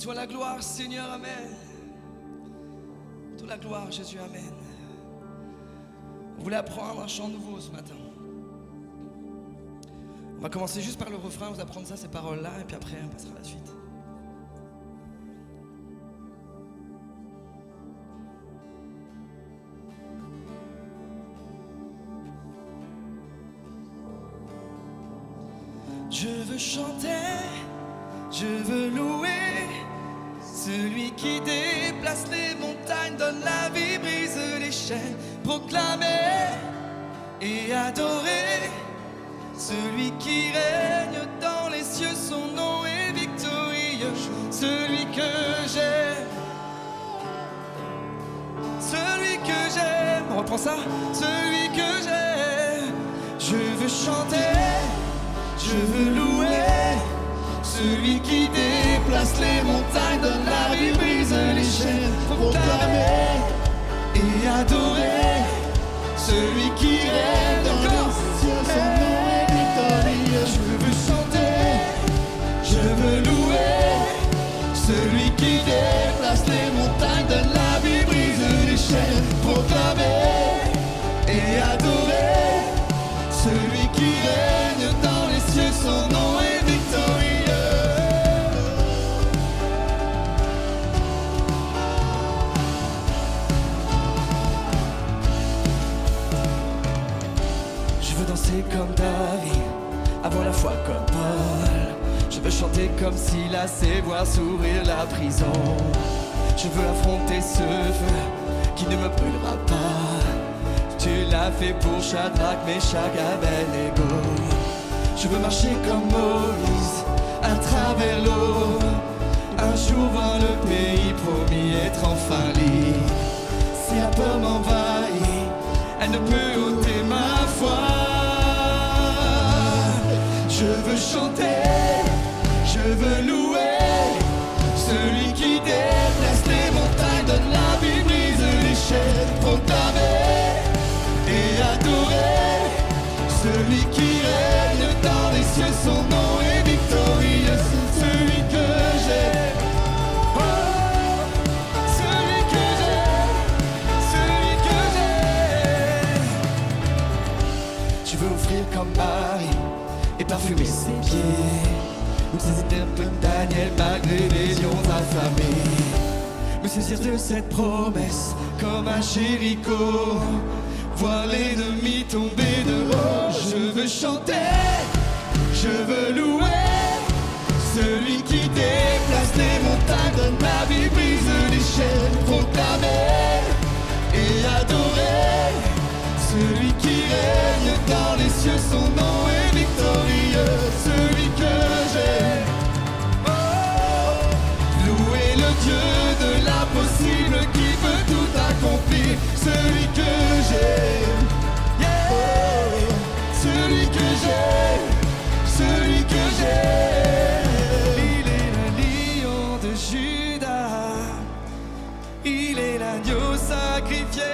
toi la gloire, Seigneur, amen. Toi la gloire, Jésus, amen. On voulait apprendre un chant nouveau ce matin. On va commencer juste par le refrain, vous apprendre ça, ces paroles-là, et puis après on passera à la suite. Je veux chanter, je veux louer celui qui déplace les montagnes, donne la vie, brise les chaînes, proclamer et adorer celui qui règne dans les cieux, son nom est victorieux, celui que j'aime, celui que j'aime, on reprend ça, celui que j'aime, je veux chanter, je veux louer celui qui déplace les montagnes, donne la vie, brise les chaînes, proclamer et adorer celui qui règne dans les cieux, son nom est victorieux. Je veux chanter, je veux louer celui qui déplace les montagnes, donne la vie, brise les chaînes, proclamer et adorer celui qui règne dans les cieux, son nom est victorieux. Je veux danser comme David, avoir la foi comme Paul. Je veux chanter comme Silas et voir s'ouvrir la prison. Je veux affronter ce feu qui ne me brûlera pas. Tu l'as fait pour Shadrach, Meshach, Abednego. Je veux marcher comme Moïse à travers l'eau. Un jour voir le pays promis, être enfin libre. Si la peur m'envahit, elle ne peut ôter ma foi. Je veux chanter, je veux louer celui qui déplace les montagnes, donne la vie, brise les chaînes, proclamer et adorer celui qui règne dans les cieux, son nom est victorieux, celui que j'aime, oh, celui que j'aime, celui que j'aime. Je veux offrir comme Marie et parfumer ses pieds, ou saisir un peu Daniel malgré les lions affamés, me saisir de cette promesse comme un Jéricho, voir l'ennemi tomber de haut. Je veux chanter, je veux louer celui qui déplace les montagnes, donne la vie, brise les chaînes, proclamer et adorer celui qui règne dans les cieux, son nom est victorieux, celui que j'aime. Oh, louer le Dieu de l'impossible qui peut tout accomplir, celui que j'aime, yeah. Oh, celui que j'aime, celui que j'aime. Il est le lion de Juda, il est l'agneau sacrifié,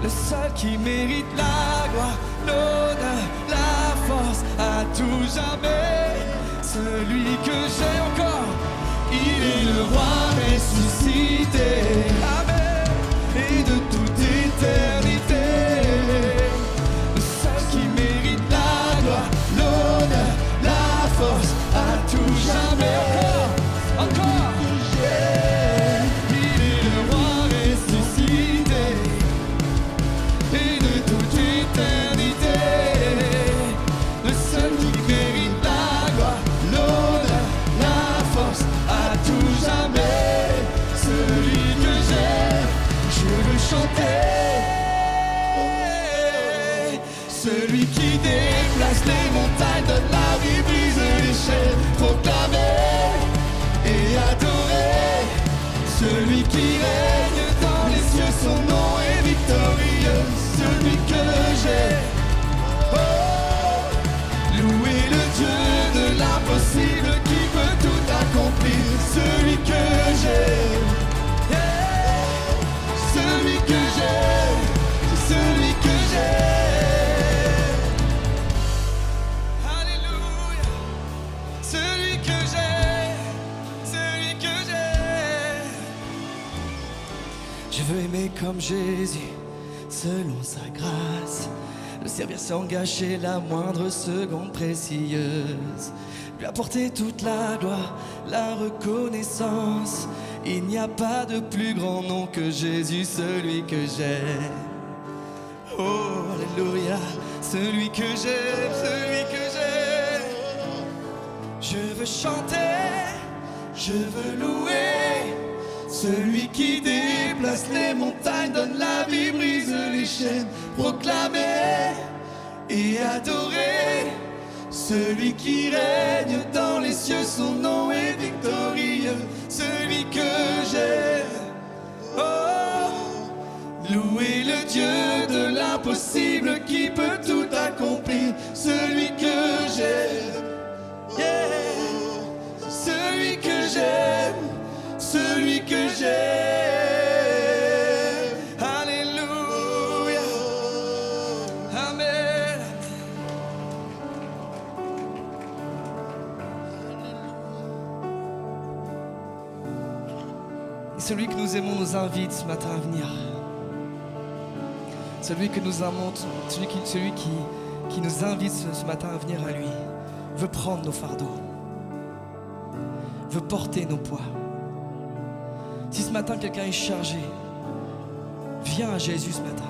le seul qui mérite la gloire, l'honneur, la force à tout jamais. Celui que j'ai encore, il est le roi ressuscité, amen, et de toute éternité. Le seul qui mérite la gloire, l'honneur, la force à tout jamais. Encore, il est le roi ressuscité, et de toute éternité, le seul qui mérite la gloire, l'honneur, la force à tout jamais, celui que j'aime, je veux chanter, celui qui déplace les montagnes, donne la vie, brise les chaînes, proclamer et adorer celui qui règne dans les cieux, son nom est victorieux, celui que j'aime. Oh, louer le Dieu de l'impossible qui peut tout accomplir, celui que j'aime, yeah. Celui que j'aime, c'est celui que j'aime. Alléluia. Celui que j'aime, Je veux aimer comme Jésus, selon sa grâce. Le servir sans gâcher la moindre seconde précieuse. Lui apporter toute la gloire, la reconnaissance. Il n'y a pas de plus grand nom que Jésus, celui que j'aime. Oh, alléluia, celui que j'aime, celui que j'aime. Je veux chanter, je veux louer celui qui déplace les montagnes, donne la vie, brise les chaînes. Proclamer et adorer celui qui règne dans les cieux, son nom est victorieux. Celui que j'aime, oh, louer le Dieu de l'impossible qui peut tout accomplir. Celui que j'aime, yeah. Celui que j'aime, celui que j'aime. Alléluia, Amen. Et celui que nous aimons nous invite ce matin à venir. Celui que nous aimons, celui qui nous invite ce matin à venir à lui, veut prendre nos fardeaux, veut porter nos poids. Si ce matin quelqu'un est chargé, viens à Jésus ce matin.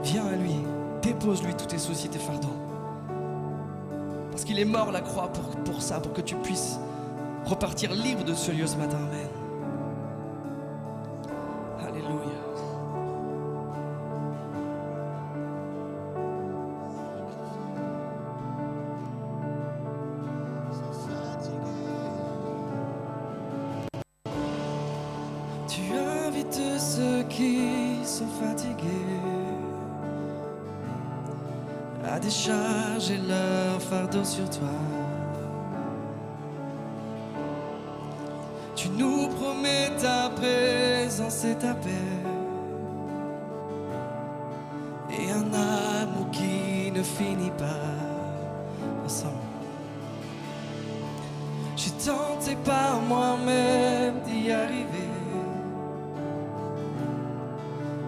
Viens à lui, dépose-lui tous tes soucis, tes fardeaux. Parce qu'il est mort à la croix pour ça, pour que tu puisses repartir libre de ce lieu ce matin. Amen. Alléluia. Tu invites ceux qui sont fatigués à décharger leur fardeau sur toi. Tu nous promets ta présence et ta paix, et un amour qui ne finit pas. Ensemble. Je suis tenté par moi-même d'y arriver,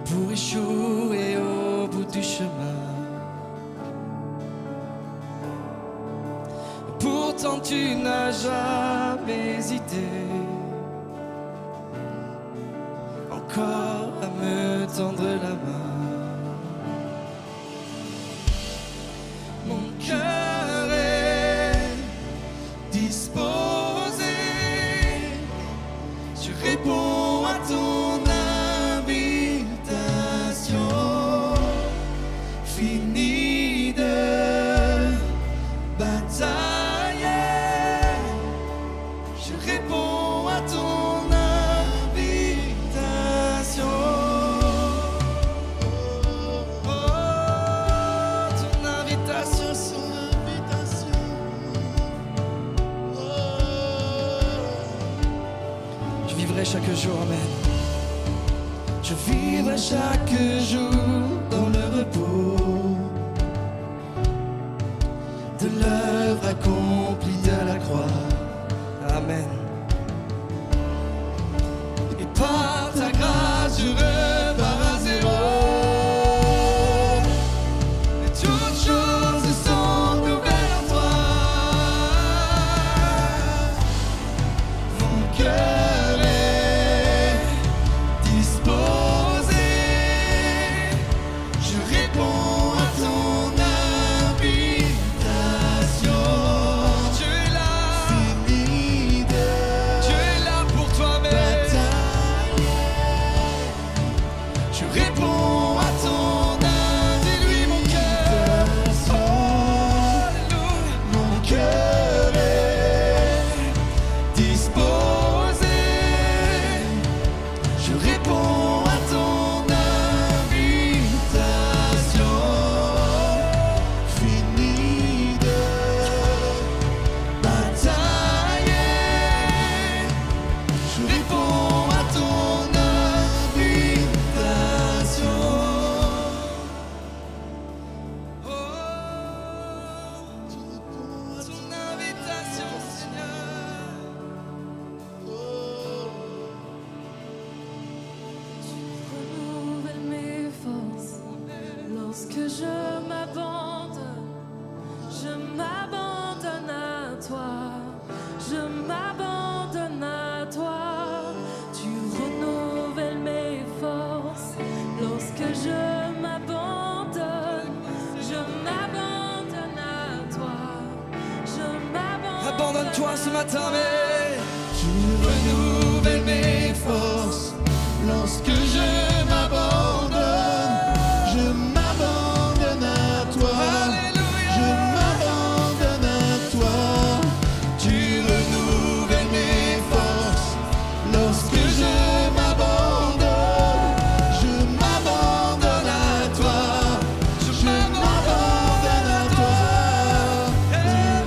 pour échouer au bout du chemin. Pourtant tu n'as jamais hésité encore à me tendre la main. Mon cœur est disposé, je réponds à ton invitation. Fini de batailler, je réponds à ton invitation. Oh, ton invitation, son invitation. Je vivrai chaque jour, amen. Je vivrai chaque jour dans le repos de l'œuvre accomplie de la croix. Amen. Et par ta grâce, je repars à zéro. Et toutes choses sont nouvelles en toi. Mon cœur est disposé, je réponds à ton invitation. Tu es là, fini de Lorsque je m'abandonne à toi, je m'abandonne à toi. Tu renouvelles mes forces. Lorsque je m'abandonne à toi, je m'abandonne. Abandonne-toi ce matin, mais tu renouvelles mes forces. Lorsque je m'abandonne à toi. Alléluia. Je m'abandonne à toi. Tu renouvelles mes forces. Lorsque je m'abandonne à toi. Je m'abandonne à toi. Tu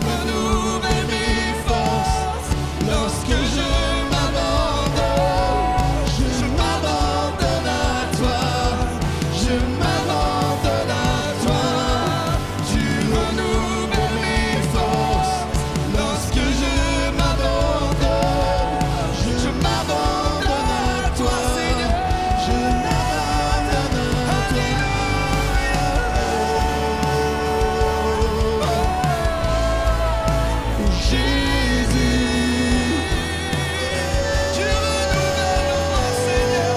renouvelles mes forces. Lorsque je m'abandonne à toi. Je m'abandonne à toi. Tu renouvelles mes forces. Lorsque je m'abandonne à toi. Seigneur. Je m'abandonne à toi. Jésus, tu renouvelles moi, Seigneur.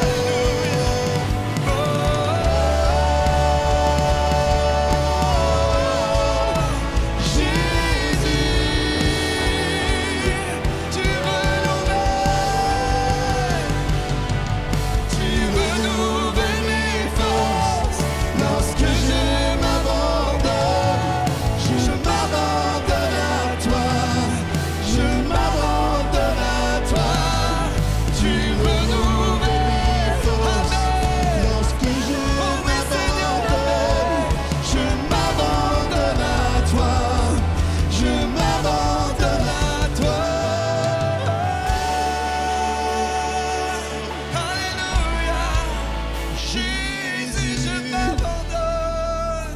Tu renouvelles mes forces. Lorsque je m'abandonne à toi. Je m'abandonne à toi. Tu renouvelles mes forces. Lorsque je m'abandonne à toi. Je m'abandonne à toi. Alléluia. Jésus, je m'abandonne.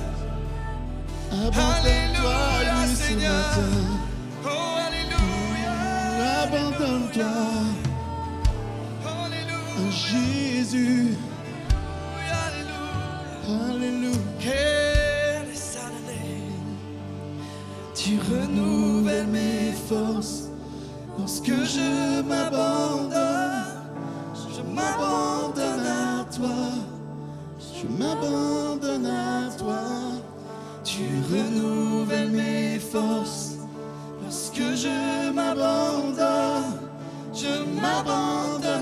Alléluia, Seigneur. Oh, alléluia. Abandonne-toi. Alléluia. Jésus. Alléluia. Tu renouvelles mes forces. Lorsque je m'abandonne à toi. Je m'abandonne à toi. Tu renouvelles mes forces. Lorsque je m'abandonne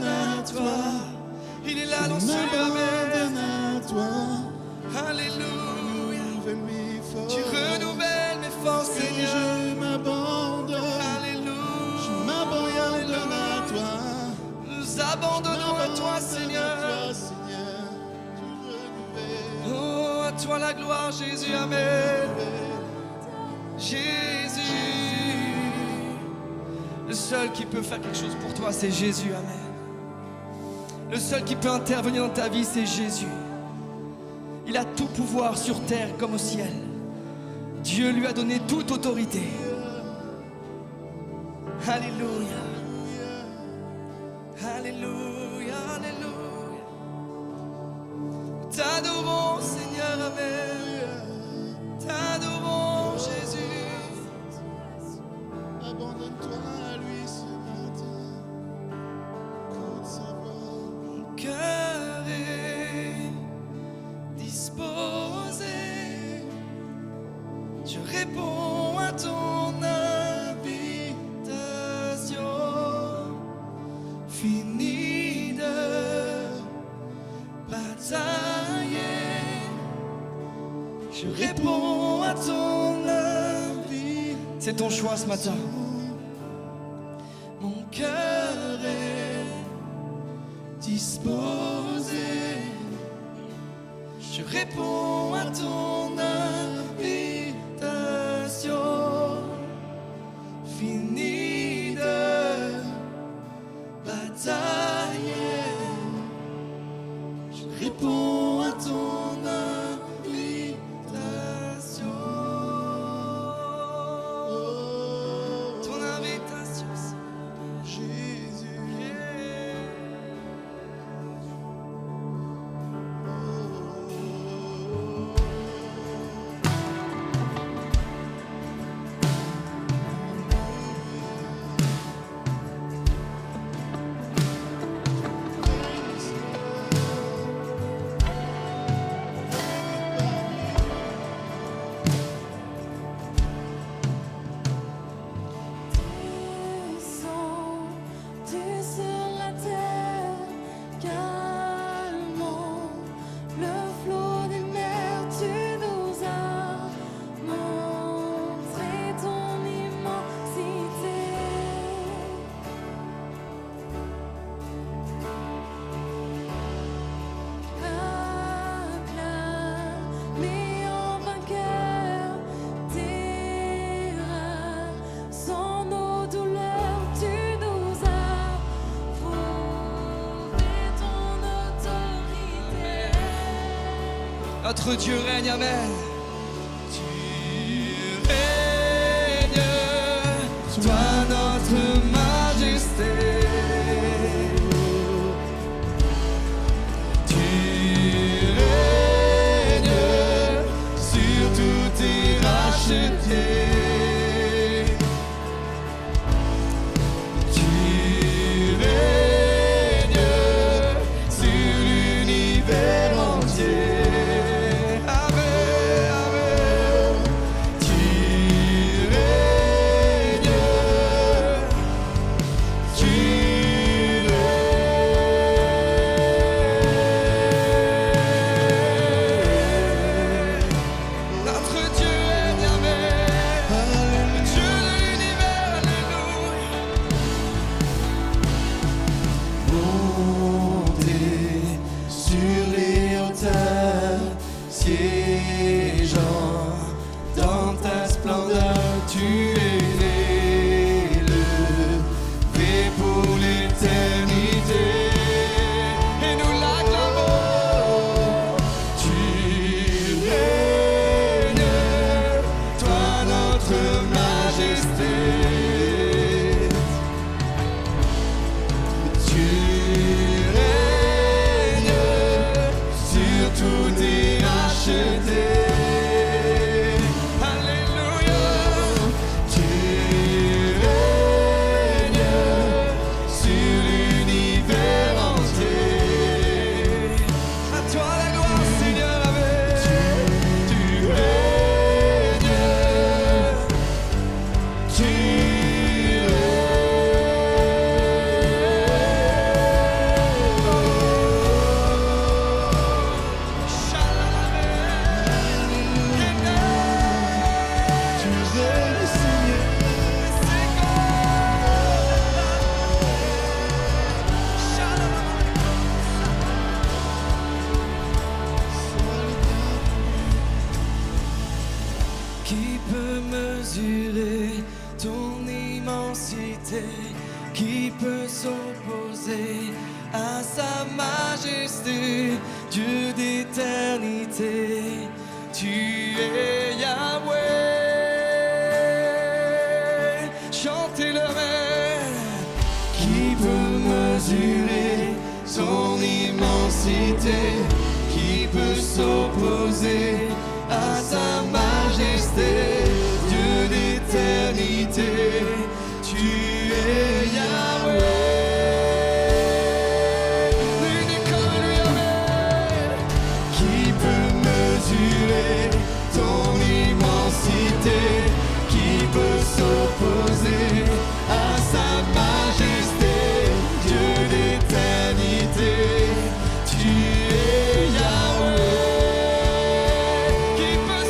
à toi. Il est là dans ce lieu, amen. À toi. Alléluia. Tu renouvelles mes forces, Seigneur. Je m'abandonne. Alléluia. Je m'abandonne à toi. Nous abandonnons à toi, Seigneur. Oh, à toi la gloire, Jésus, amen. Jésus. Le seul qui peut faire quelque chose pour toi, c'est Jésus, amen. Le seul qui peut intervenir dans ta vie, c'est Jésus. Il a tout pouvoir sur terre comme au ciel. Dieu lui a donné toute autorité. Alléluia. Alléluia, alléluia. T'adorons, Seigneur, amen. T'adorons, Jésus. Abandonne-toi à lui ce matin. Écoute sa voix. Mon cœur est disposé. Je réponds à ton invitation. Fini de batailler. Je réponds à ton invitation. C'est ton choix ce matin. Mon cœur est disposé. Je réponds à ton invitation. Fini de batailler. Je réponds à ton invitation. Ton invitation, Jésus. calmant le flot des mers, tu nous as montré ton immensité. Acclamé en vainqueur, terrain sans nos douleurs, tu nous as prouvé ton autorité. Notre Dieu règne, amen. Tu règnes, toi notre majesté. Tu règnes, sur tout est racheté. Tu règnes sur l'univers entier. Amen, amen. Tu règnes, tu règnes. Notre Dieu règne, amen. Le Dieu de l'univers, alléluia. Montez sur les hauteurs, siégeant dans ta splendeur, tu es élevé pour l'éternité. Et nous l'acclamons. Tu règnes, toi notre majesté. Tu règnes, sur tout est racheté. Alléluia. Tu règnes sur l'univers entier. À toi la gloire, Seigneur, amen. Tu règnes, tu Qui peut mesurer ton immensité? Qui peut s'opposer à sa majesté? Dieu d'éternité, tu es Yahweh. Chantez-le, même. Qui peut mesurer son immensité? Qui peut s'opposer à sa majesté? Dieu d'éternité, tu es Yahweh. L'unique comme lui, amen. Qui peut mesurer ton immensité? Qui peut s'opposer à sa majesté? Dieu d'éternité, tu es Yahweh. Qui peut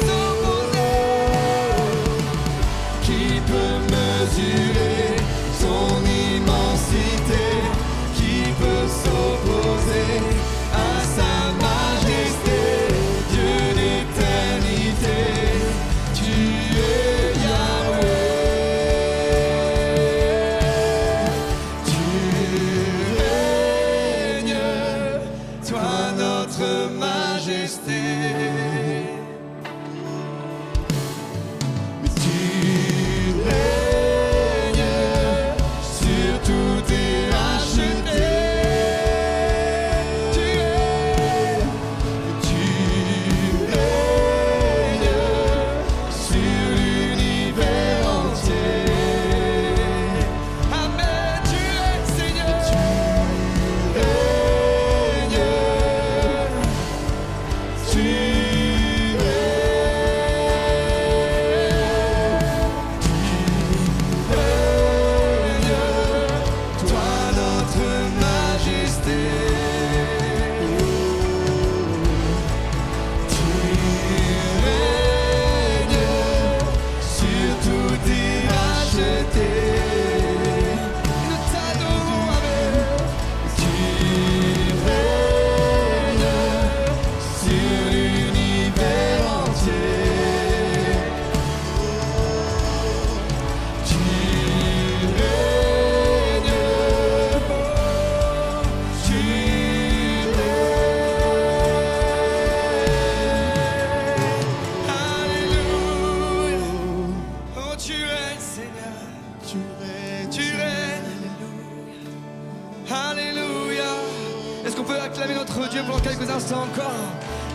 Est-ce qu'on peut acclamer notre Dieu pendant quelques instants encore?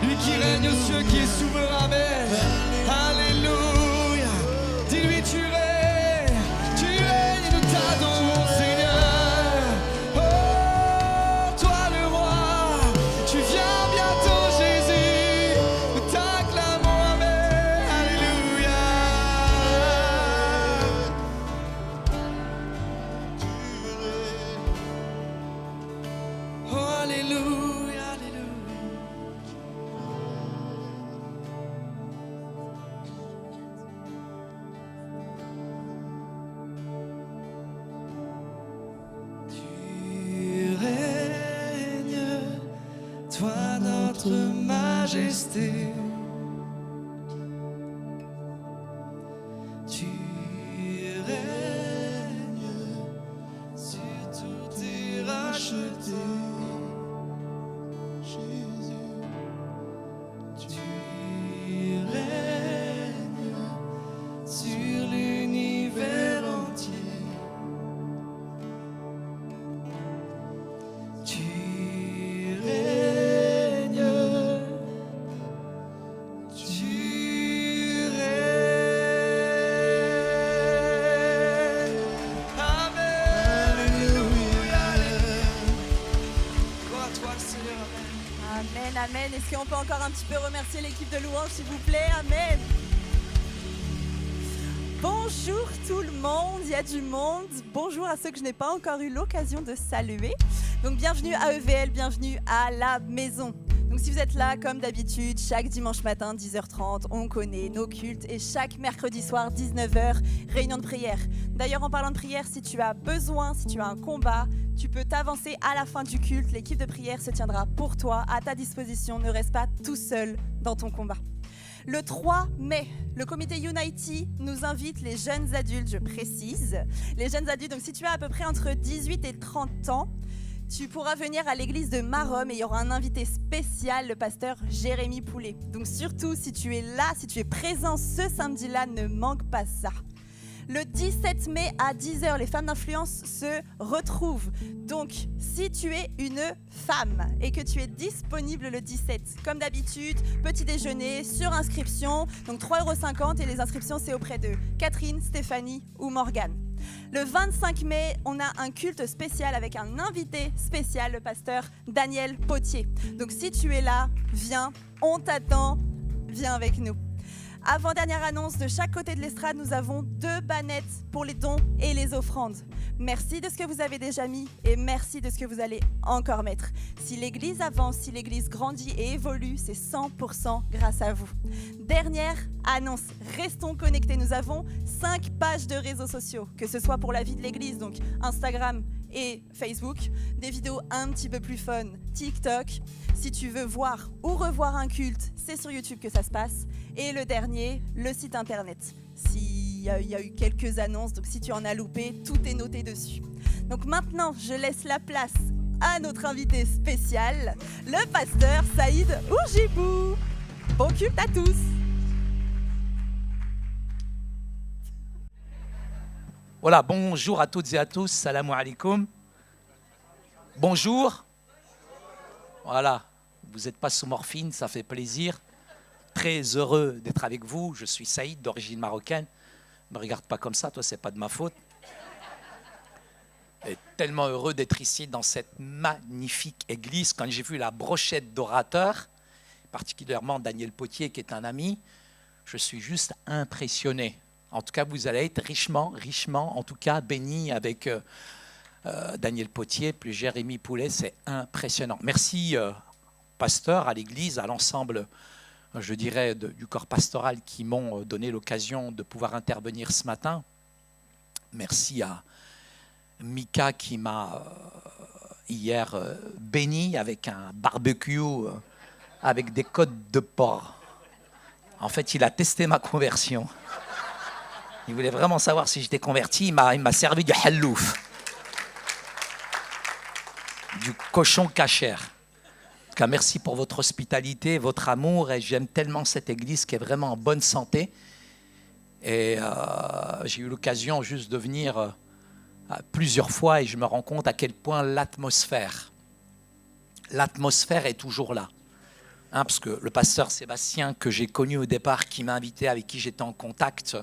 Lui qui règne aux cieux, qui est souverain, amen. Alléluia. Dis-lui tu règnes, et nous t'adorons Seigneur. Oh, toi le roi, tu viens bientôt Jésus, nous t'acclamons, amen. Alléluia. Oh, alléluia, alléluia. Tu règnes, toi notre majesté. Tu règnes, sur tout est racheté. Jésus, tu règnes sur l'univers entier. Tu règnes, tu règnes. Amen. Alléluia. Gloire à toi, Seigneur. Amen. Amen, amen. Est-ce qu'on peut encore un petit peu remercier l'équipe de louange, s'il vous plaît? Amen. Bonjour tout le monde, il y a du monde. Bonjour à ceux que je n'ai pas encore eu l'occasion de saluer. Donc bienvenue à EVL, bienvenue à la maison. Donc si vous êtes là, comme d'habitude, chaque dimanche matin, 10h30, on connaît nos cultes. Et chaque mercredi soir, 19h, réunion de prière. D'ailleurs, en parlant de prière, si tu as besoin, si tu as un combat, tu peux t'avancer à la fin du culte. L'équipe de prière se tiendra pour toi, à ta disposition. Ne reste pas tout seul dans ton combat. Le 3 mai, le comité Unity nous invite les jeunes adultes, je précise. Les jeunes adultes, donc si tu as à peu près entre 18 et 30 ans, tu pourras venir à l'église de Marom et il y aura un invité spécial, le pasteur Jérémy Poulet. Donc surtout, si tu es là, si tu es présent ce samedi-là, ne manque pas ça. Le 17 mai à 10h, les femmes d'influence se retrouvent. Donc, si tu es une femme et que tu es disponible le 17, comme d'habitude, petit déjeuner sur inscription, donc 3,50 € et les inscriptions, c'est auprès de Catherine, Stéphanie ou Morgane. Le 25 mai, on a un culte spécial avec un invité spécial, le pasteur Daniel Potier. Donc, si tu es là, viens, on t'attend, viens avec nous. Avant-dernière annonce, de chaque côté de l'estrade, nous avons 2 bannettes pour les dons et les offrandes. Merci de ce que vous avez déjà mis et merci de ce que vous allez encore mettre. Si l'église avance, si l'église grandit et évolue, c'est 100% grâce à vous. Dernière annonce, restons connectés. Nous avons 5 pages de réseaux sociaux, que ce soit pour la vie de l'église, donc Instagram et Facebook, des vidéos un petit peu plus fun, TikTok. Si tu veux voir ou revoir un culte, c'est sur YouTube que ça se passe. Et le dernier, le site internet. Il y a eu quelques annonces, donc si tu en as loupé, tout est noté dessus. Donc maintenant, je laisse la place à notre invité spécial, le pasteur Saïd Oujibou. Bon culte à tous. Voilà, bonjour à toutes et à tous, salam alaikum. Bonjour. Voilà, vous n'êtes pas sous morphine, ça fait plaisir. Très heureux d'être avec vous. Je suis Saïd, d'origine marocaine. Ne me regarde pas comme ça, toi, c'est pas de ma faute. Et tellement heureux d'être ici dans cette magnifique église. Quand j'ai vu la brochette d'orateurs, particulièrement Daniel Potier, qui est un ami, je suis juste impressionné. En tout cas, vous allez être richement, en tout cas, bénis avec Daniel Potier, plus Jérémy Poulet. C'est impressionnant. Merci, pasteur, à l'église, à l'ensemble, je dirais, du corps pastoral qui m'ont donné l'occasion de pouvoir intervenir ce matin. Merci à Mika qui m'a hier béni avec un barbecue avec des côtes de porc. En fait, il a testé ma conversion. Il voulait vraiment savoir si j'étais converti. Il m'a servi du hallouf, du cochon kasher. En tout cas, merci pour votre hospitalité, votre amour. Et j'aime tellement cette église qui est vraiment en bonne santé. Et j'ai eu l'occasion juste de venir plusieurs fois et je me rends compte à quel point l'atmosphère l'atmosphère est toujours là. Hein, parce que le pasteur Sébastien, que j'ai connu au départ, qui m'a invité, avec qui j'étais en contact,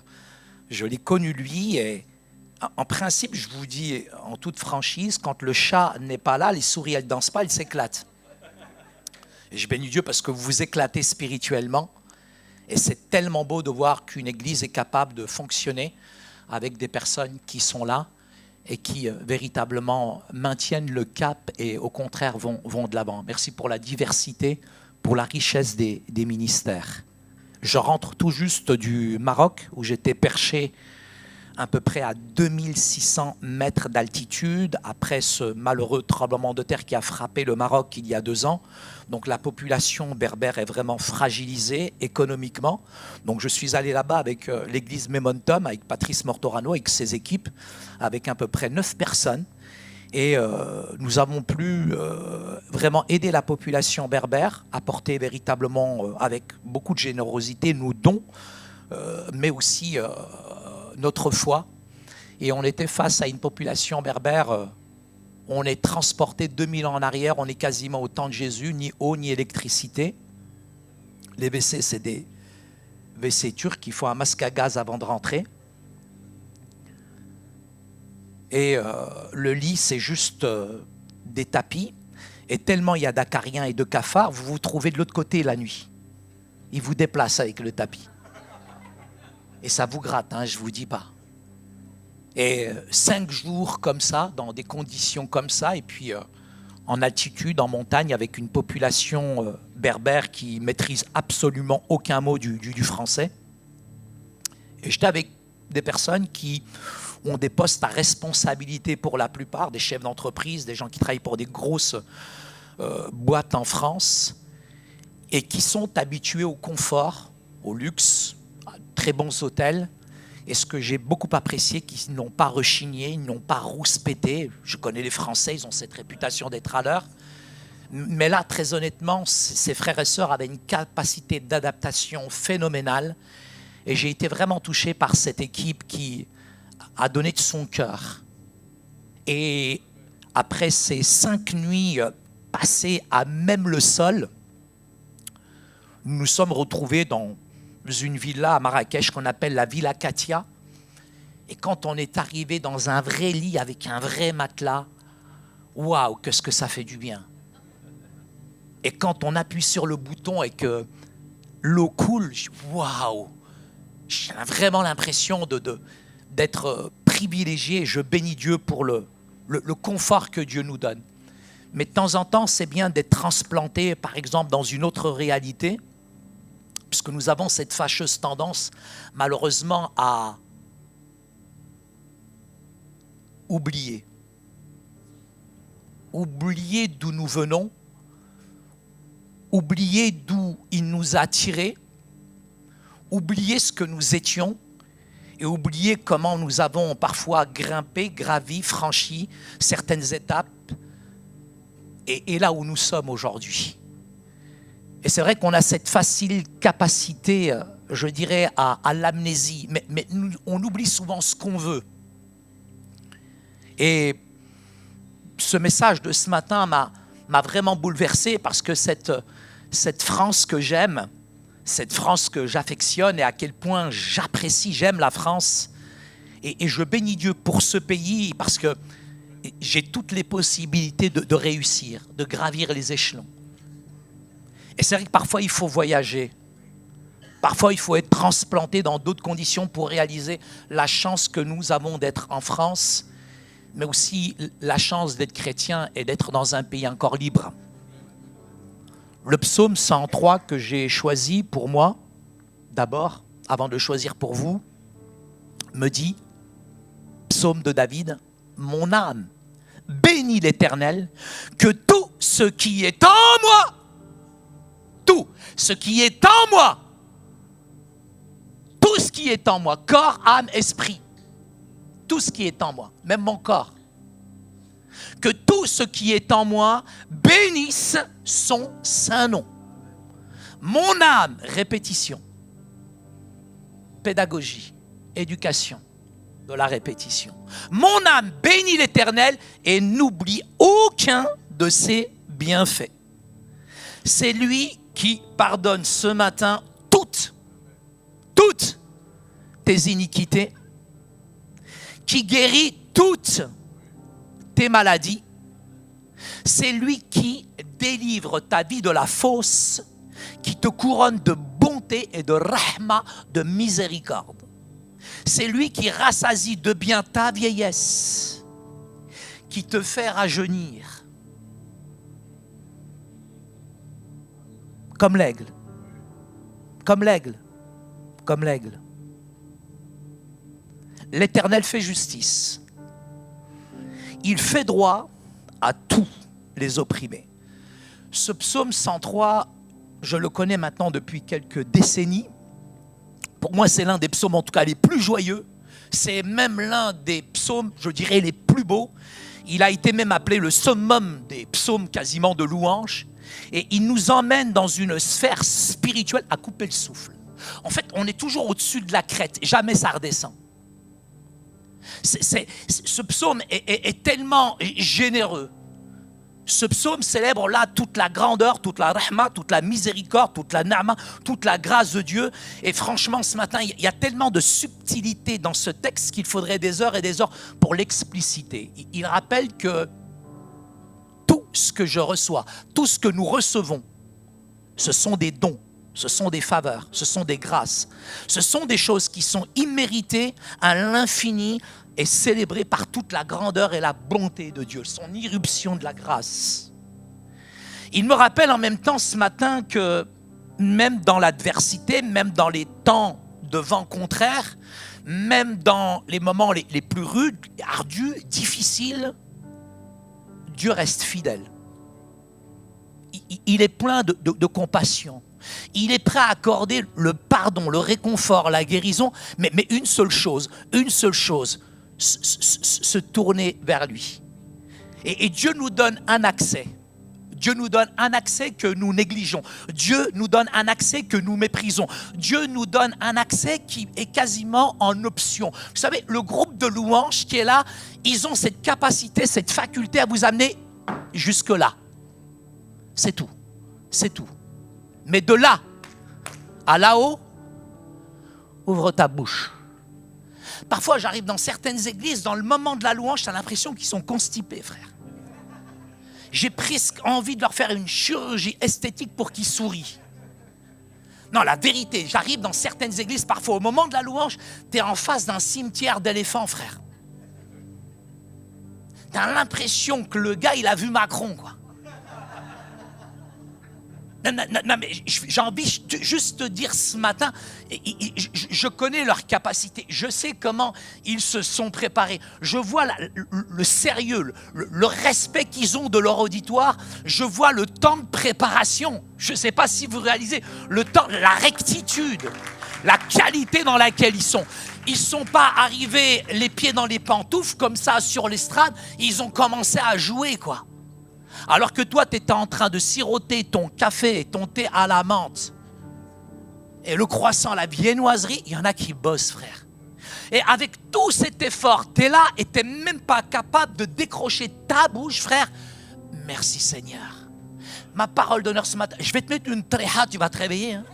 je l'ai connu lui. Et en principe, je vous dis en toute franchise, quand le chat n'est pas là, les souris, elles ne dansent pas, elles s'éclatent. Et je bénis Dieu parce que vous vous éclatez spirituellement. Et c'est tellement beau de voir qu'une église est capable de fonctionner avec des personnes qui sont là et qui véritablement maintiennent le cap et au contraire vont de l'avant. Merci pour la diversité, pour la richesse des ministères. Je rentre tout juste du Maroc où j'étais perché à peu près à 2600 mètres d'altitude après ce malheureux tremblement de terre qui a frappé le Maroc il y a 2 ans. Donc la population berbère est vraiment fragilisée économiquement. Donc je suis allé là-bas avec l'église Memontum, avec Patrice Mortorano, avec ses équipes, avec à peu près 9 personnes. Et nous avons pu vraiment aider la population berbère, apporter véritablement avec beaucoup de générosité nos dons, mais aussi notre foi. Et on était face à une population berbère, on est transporté 2000 ans en arrière, on est quasiment au temps de Jésus, ni eau ni électricité. Les WC, c'est des WC turcs, il faut un masque à gaz avant de rentrer. Et le lit, c'est juste des tapis. Et tellement il y a d'acariens et de cafards, vous vous trouvez de l'autre côté la nuit. Ils vous déplacent avec le tapis. Et ça vous gratte, hein, je ne vous dis pas. Et 5 jours comme ça, dans des conditions comme ça, et puis en altitude, en montagne, avec une population berbère qui maîtrise absolument aucun mot du français. Et j'étais avec des personnes qui ont des postes à responsabilité pour la plupart, des chefs d'entreprise, des gens qui travaillent pour des grosses boîtes en France, et qui sont habitués au confort, au luxe, à très bons hôtels. Et ce que j'ai beaucoup apprécié, qu'ils n'ont pas rechigné, ils n'ont pas rouspété. Je connais les Français, ils ont cette réputation d'être à l'heure. Mais là, très honnêtement, ces frères et sœurs avaient une capacité d'adaptation phénoménale. Et j'ai été vraiment touché par cette équipe qui a donné de son cœur. Et après ces 5 nuits passées à même le sol, nous nous sommes retrouvés dans une villa à Marrakech qu'on appelle la Villa Katia. Et quand on est arrivé dans un vrai lit avec un vrai matelas, waouh, qu'est-ce que ça fait du bien. Et quand on appuie sur le bouton et que l'eau coule, waouh, j'ai vraiment l'impression d'être privilégié. Je bénis Dieu pour le confort que Dieu nous donne. Mais de temps en temps, c'est bien d'être transplanté, par exemple, dans une autre réalité, puisque nous avons cette fâcheuse tendance, malheureusement, à oublier. Oublier d'où nous venons, oublier d'où il nous a tirés, oublier ce que nous étions et oublier comment nous avons parfois grimpé, gravi, franchi certaines étapes et là où nous sommes aujourd'hui. Et c'est vrai qu'on a cette facile capacité, je dirais, à l'amnésie, mais nous, on oublie souvent ce qu'on veut. Et ce message de ce matin m'a vraiment bouleversé parce que cette France que j'aime, cette France que j'affectionne et à quel point j'apprécie, j'aime la France. Et je bénis Dieu pour ce pays parce que j'ai toutes les possibilités de réussir, de gravir les échelons. Et c'est vrai que parfois il faut voyager. Parfois il faut être transplanté dans d'autres conditions pour réaliser la chance que nous avons d'être en France, mais aussi la chance d'être chrétien et d'être dans un pays encore libre. Le psaume 103 que j'ai choisi pour moi, d'abord, avant de choisir pour vous, me dit, psaume de David, « Mon âme bénit l'Éternel, que tout ce qui est en moi, tout ce qui est en moi, tout ce qui est en moi, corps, âme, esprit, tout ce qui est en moi, même mon corps, que tout ce qui est en moi bénisse son saint nom. Mon âme, répétition, pédagogie, éducation de la répétition. Mon âme bénit l'Éternel et n'oublie aucun de ses bienfaits. C'est lui qui pardonne ce matin toutes tes iniquités, qui guérit toutes tes maladies. C'est lui qui délivre ta vie de la fausse, qui te couronne de bonté et de rahma, de miséricorde. C'est lui qui rassasie de bien ta vieillesse, qui te fait rajeunir. Comme l'aigle, comme l'aigle, comme l'aigle. L'Éternel fait justice. Il fait droit à tous les opprimés. Ce psaume 103, je le connais maintenant depuis quelques décennies. Pour moi, c'est l'un des psaumes, en tout cas, les plus joyeux. C'est même l'un des psaumes, je dirais, les plus beaux. Il a été même appelé le summum des psaumes quasiment de louange. Et il nous emmène dans une sphère spirituelle à couper le souffle. En fait, on est toujours au-dessus de la crête. Jamais ça redescend. Ce psaume est tellement généreux. Ce psaume célèbre là toute la grandeur, toute la rahma, toute la miséricorde, toute la na'ma, toute la grâce de Dieu. Et franchement, ce matin, il y a tellement de subtilité dans ce texte qu'il faudrait des heures et des heures pour l'expliciter. Il rappelle que tout ce que je reçois, tout ce que nous recevons, ce sont des dons, ce sont des faveurs, ce sont des grâces. Ce sont des choses qui sont imméritées à l'infini et célébrées par toute la grandeur et la bonté de Dieu, son irruption de la grâce. Il me rappelle en même temps ce matin que même dans l'adversité, même dans les temps de vent contraire, même dans les moments les plus rudes, ardus, difficiles, Dieu reste fidèle. Il est plein de compassion. Il est prêt à accorder le pardon, le réconfort, la guérison, mais une seule chose, se tourner vers lui. Et Dieu nous donne un accès. Dieu nous donne un accès que nous négligeons. Dieu nous donne un accès que nous méprisons. Dieu nous donne un accès qui est quasiment en option. Vous savez, le groupe de louanges qui est là, ils ont cette capacité, cette faculté à vous amener jusque-là. C'est tout. C'est tout. Mais de là à là-haut, ouvre ta bouche. Parfois, j'arrive dans certaines églises, dans le moment de la louange, j'ai l'impression qu'ils sont constipés, frère. J'ai presque envie de leur faire une chirurgie esthétique pour qu'ils sourient. Non, la vérité, j'arrive dans certaines églises, parfois au moment de la louange, tu es en face d'un cimetière d'éléphants, frère. Tu as l'impression que le gars, il a vu Macron, quoi. Non, mais j'ai envie juste de te dire ce matin, je connais leur capacité, je sais comment ils se sont préparés, je vois le sérieux, le respect qu'ils ont de leur auditoire, je vois le temps de préparation, je ne sais pas si vous réalisez, le temps, la rectitude, la qualité dans laquelle ils sont. Ils ne sont pas arrivés les pieds dans les pantoufles comme ça sur l'estrade, ils ont commencé à jouer, quoi. Alors que toi, tu étais en train de siroter ton café et ton thé à la menthe. Et le croissant, la viennoiserie, il y en a qui bossent, frère. Et avec tout cet effort, tu es là et tu n'es même pas capable de décrocher ta bouche, frère. Merci Seigneur. Ma parole d'honneur ce matin, je vais te mettre une tréha, tu vas te réveiller. Hein?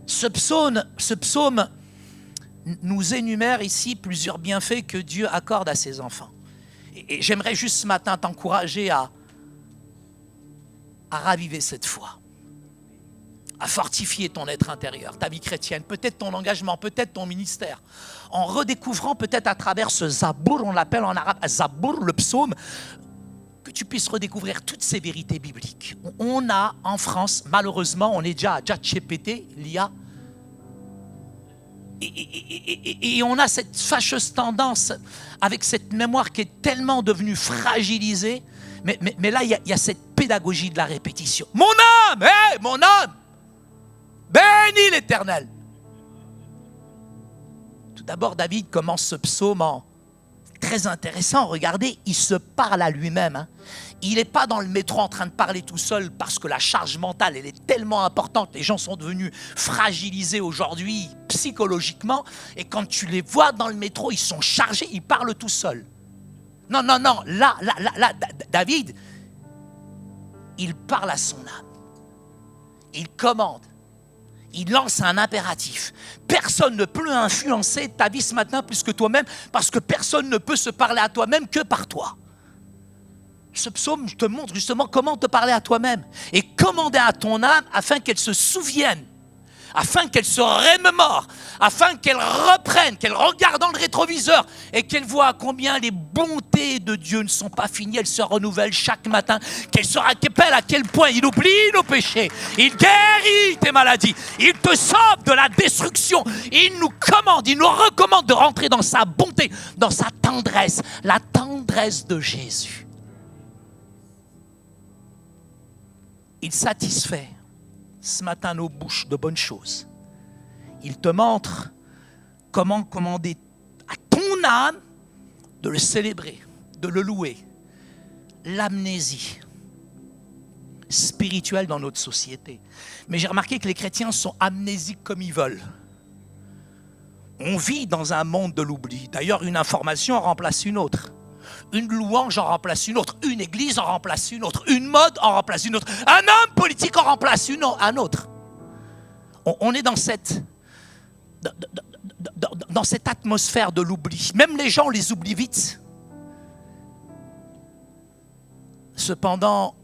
Ce psaume nous énumère ici plusieurs bienfaits que Dieu accorde à ses enfants. Et j'aimerais juste ce matin t'encourager à raviver cette foi, à fortifier ton être intérieur, ta vie chrétienne, peut-être ton engagement, peut-être ton ministère, en redécouvrant peut-être à travers ce Zabour, on l'appelle en arabe Zabour, le psaume, que tu puisses redécouvrir toutes ces vérités bibliques. On a en France, malheureusement, on est déjà à ChatGPT, l'IA, et on a cette fâcheuse tendance avec cette mémoire qui est tellement devenue fragilisée, mais là il y a cette pédagogie de la répétition. Mon âme, mon âme, bénis l'Éternel. Tout d'abord, David commence ce psaume en très intéressant. Regardez, il se parle à lui-même. Hein. Il n'est pas dans le métro en train de parler tout seul parce que la charge mentale, elle est tellement importante. Les gens sont devenus fragilisés aujourd'hui psychologiquement. Et quand tu les vois dans le métro, ils sont chargés, ils parlent tout seuls. Non. Là, David, il parle à son âme. Il commande. Il lance un impératif. Personne ne peut influencer ta vie ce matin plus que toi-même, parce que personne ne peut se parler à toi-même que par toi. Ce psaume te montre justement comment te parler à toi-même et commander à ton âme afin qu'elle se souvienne, afin qu'elle se remémore, afin qu'elle reprenne, qu'elle regarde dans le rétroviseur et qu'elle voit combien les bontés de Dieu ne sont pas finies, elles se renouvellent chaque matin, qu'elle se rappelle à quel point il oublie nos péchés, il guérit tes maladies, il te sauve de la destruction, il nous commande, il nous recommande de rentrer dans sa bonté, dans sa tendresse, la tendresse de Jésus. Il satisfait ce matin nos bouches de bonnes choses. Il te montre comment commander à ton âme de le célébrer, de le louer. L'amnésie spirituelle dans notre société. Mais j'ai remarqué que les chrétiens sont amnésiques comme ils veulent. On vit dans un monde de l'oubli. D'ailleurs, une information remplace une autre. Une louange en remplace une autre. Une église en remplace une autre. Une mode en remplace une autre. Un homme politique en remplace un autre. On est dans cette atmosphère de l'oubli. Même les gens, on les oublie vite. Cependant,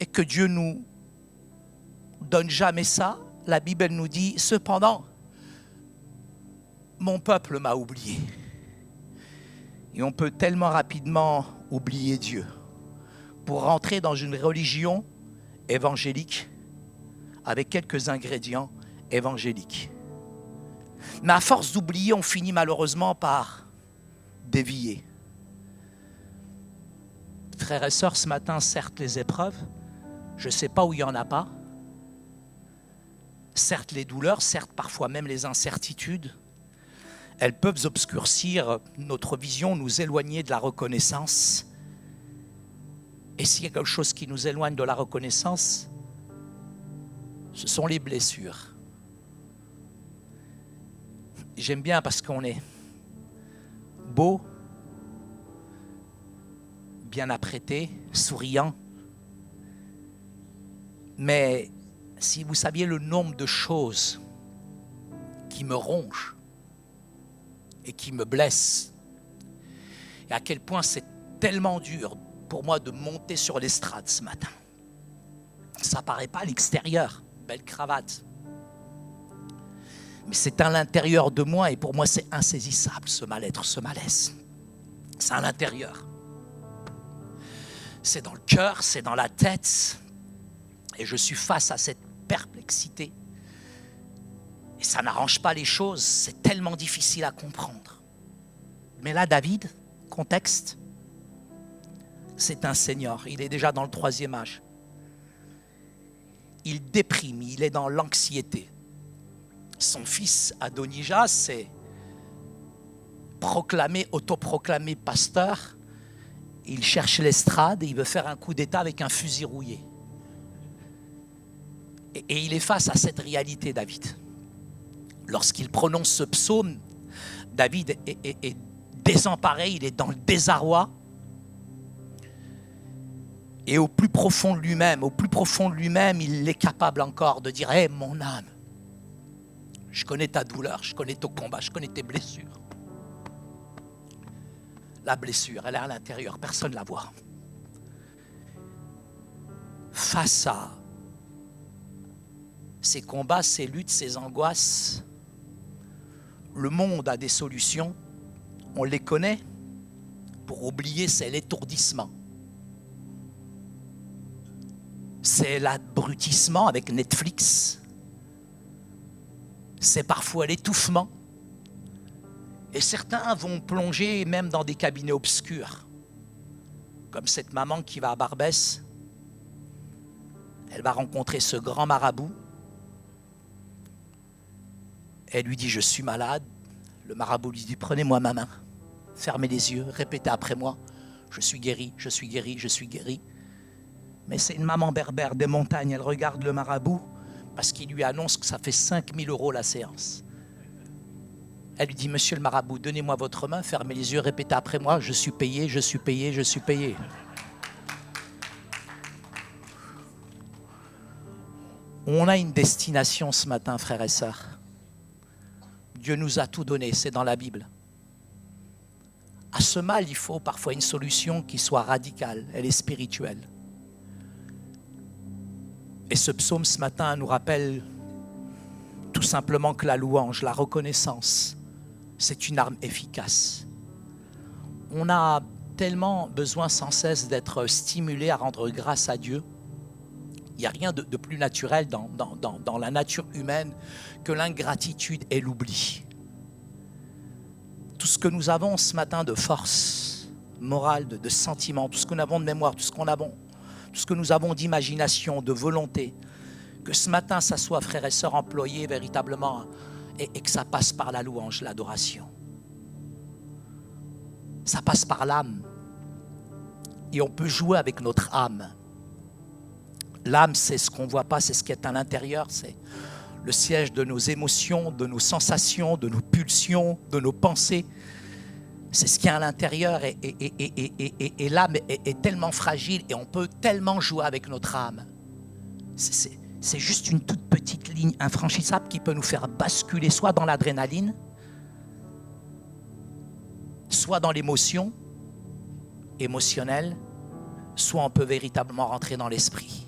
et que Dieu nous donne jamais ça, la Bible elle nous dit, cependant, mon peuple m'a oublié. Et on peut tellement rapidement oublier Dieu pour rentrer dans une religion évangélique avec quelques ingrédients évangéliques. Mais à force d'oublier, on finit malheureusement par dévier. Frères et sœurs, ce matin, certes les épreuves, je ne sais pas où il n'y en a pas. Certes les douleurs, certes parfois même les incertitudes, elles peuvent obscurcir notre vision, nous éloigner de la reconnaissance. Et s'il y a quelque chose qui nous éloigne de la reconnaissance, ce sont les blessures. J'aime bien parce qu'on est beau, bien apprêté, souriant. Mais si vous saviez le nombre de choses qui me rongent, et qui me blesse. Et à quel point c'est tellement dur pour moi de monter sur l'estrade ce matin. Ça paraît pas à l'extérieur, belle cravate. Mais c'est à l'intérieur de moi et pour moi c'est insaisissable ce mal-être, ce malaise. C'est à l'intérieur. C'est dans le cœur, c'est dans la tête. Et je suis face à cette perplexité. Et ça n'arrange pas les choses, c'est tellement difficile à comprendre. Mais là, David, contexte, c'est un seigneur, il est déjà dans le 3e âge. Il déprime, il est dans l'anxiété. Son fils Adonijah s'est autoproclamé pasteur. Il cherche l'estrade et il veut faire un coup d'état avec un fusil rouillé. Et il est face à cette réalité, David. Lorsqu'il prononce ce psaume, David est désemparé, il est dans le désarroi. Et au plus profond de lui-même, il est capable encore de dire « Hé, mon âme, je connais ta douleur, je connais ton combat, je connais tes blessures. » La blessure, elle est à l'intérieur, personne ne la voit. Face à ces combats, ces luttes, ces angoisses, le monde a des solutions, on les connaît. Pour oublier, c'est l'étourdissement. C'est l'abrutissement avec Netflix. C'est parfois l'étouffement. Et certains vont plonger même dans des cabinets obscurs. Comme cette maman qui va à Barbès. Elle va rencontrer ce grand marabout. Elle lui dit « Je suis malade ». Le marabout lui dit « Prenez-moi ma main, fermez les yeux, répétez après moi. Je suis guéri, je suis guéri, je suis guéri. » Mais c'est une maman berbère des montagnes. Elle regarde le marabout parce qu'il lui annonce que ça fait 5 000 € la séance. Elle lui dit « Monsieur le marabout, donnez-moi votre main, fermez les yeux, répétez après moi. Je suis payé, je suis payé, je suis payé. » On a une destination ce matin, frères et sœurs. Dieu nous a tout donné, c'est dans la Bible. À ce mal, il faut parfois une solution qui soit radicale, elle est spirituelle. Et ce psaume ce matin nous rappelle tout simplement que la louange, la reconnaissance, c'est une arme efficace. On a tellement besoin sans cesse d'être stimulé à rendre grâce à Dieu. Il n'y a rien de plus naturel dans la nature humaine que l'ingratitude et l'oubli. Tout ce que nous avons ce matin de force morale, de sentiments, tout ce que nous avons de mémoire, tout ce que nous avons d'imagination, de volonté, que ce matin, ça soit, frères et sœurs, employé véritablement et que ça passe par la louange, l'adoration. Ça passe par l'âme. Et on peut jouer avec notre âme. L'âme, c'est ce qu'on ne voit pas, c'est ce qui est à l'intérieur, c'est le siège de nos émotions, de nos sensations, de nos pulsions, de nos pensées. C'est ce qui est à l'intérieur et l'âme est tellement fragile et on peut tellement jouer avec notre âme. C'est juste une toute petite ligne infranchissable qui peut nous faire basculer soit dans l'adrénaline, soit dans l'émotion émotionnelle, soit on peut véritablement rentrer dans l'esprit.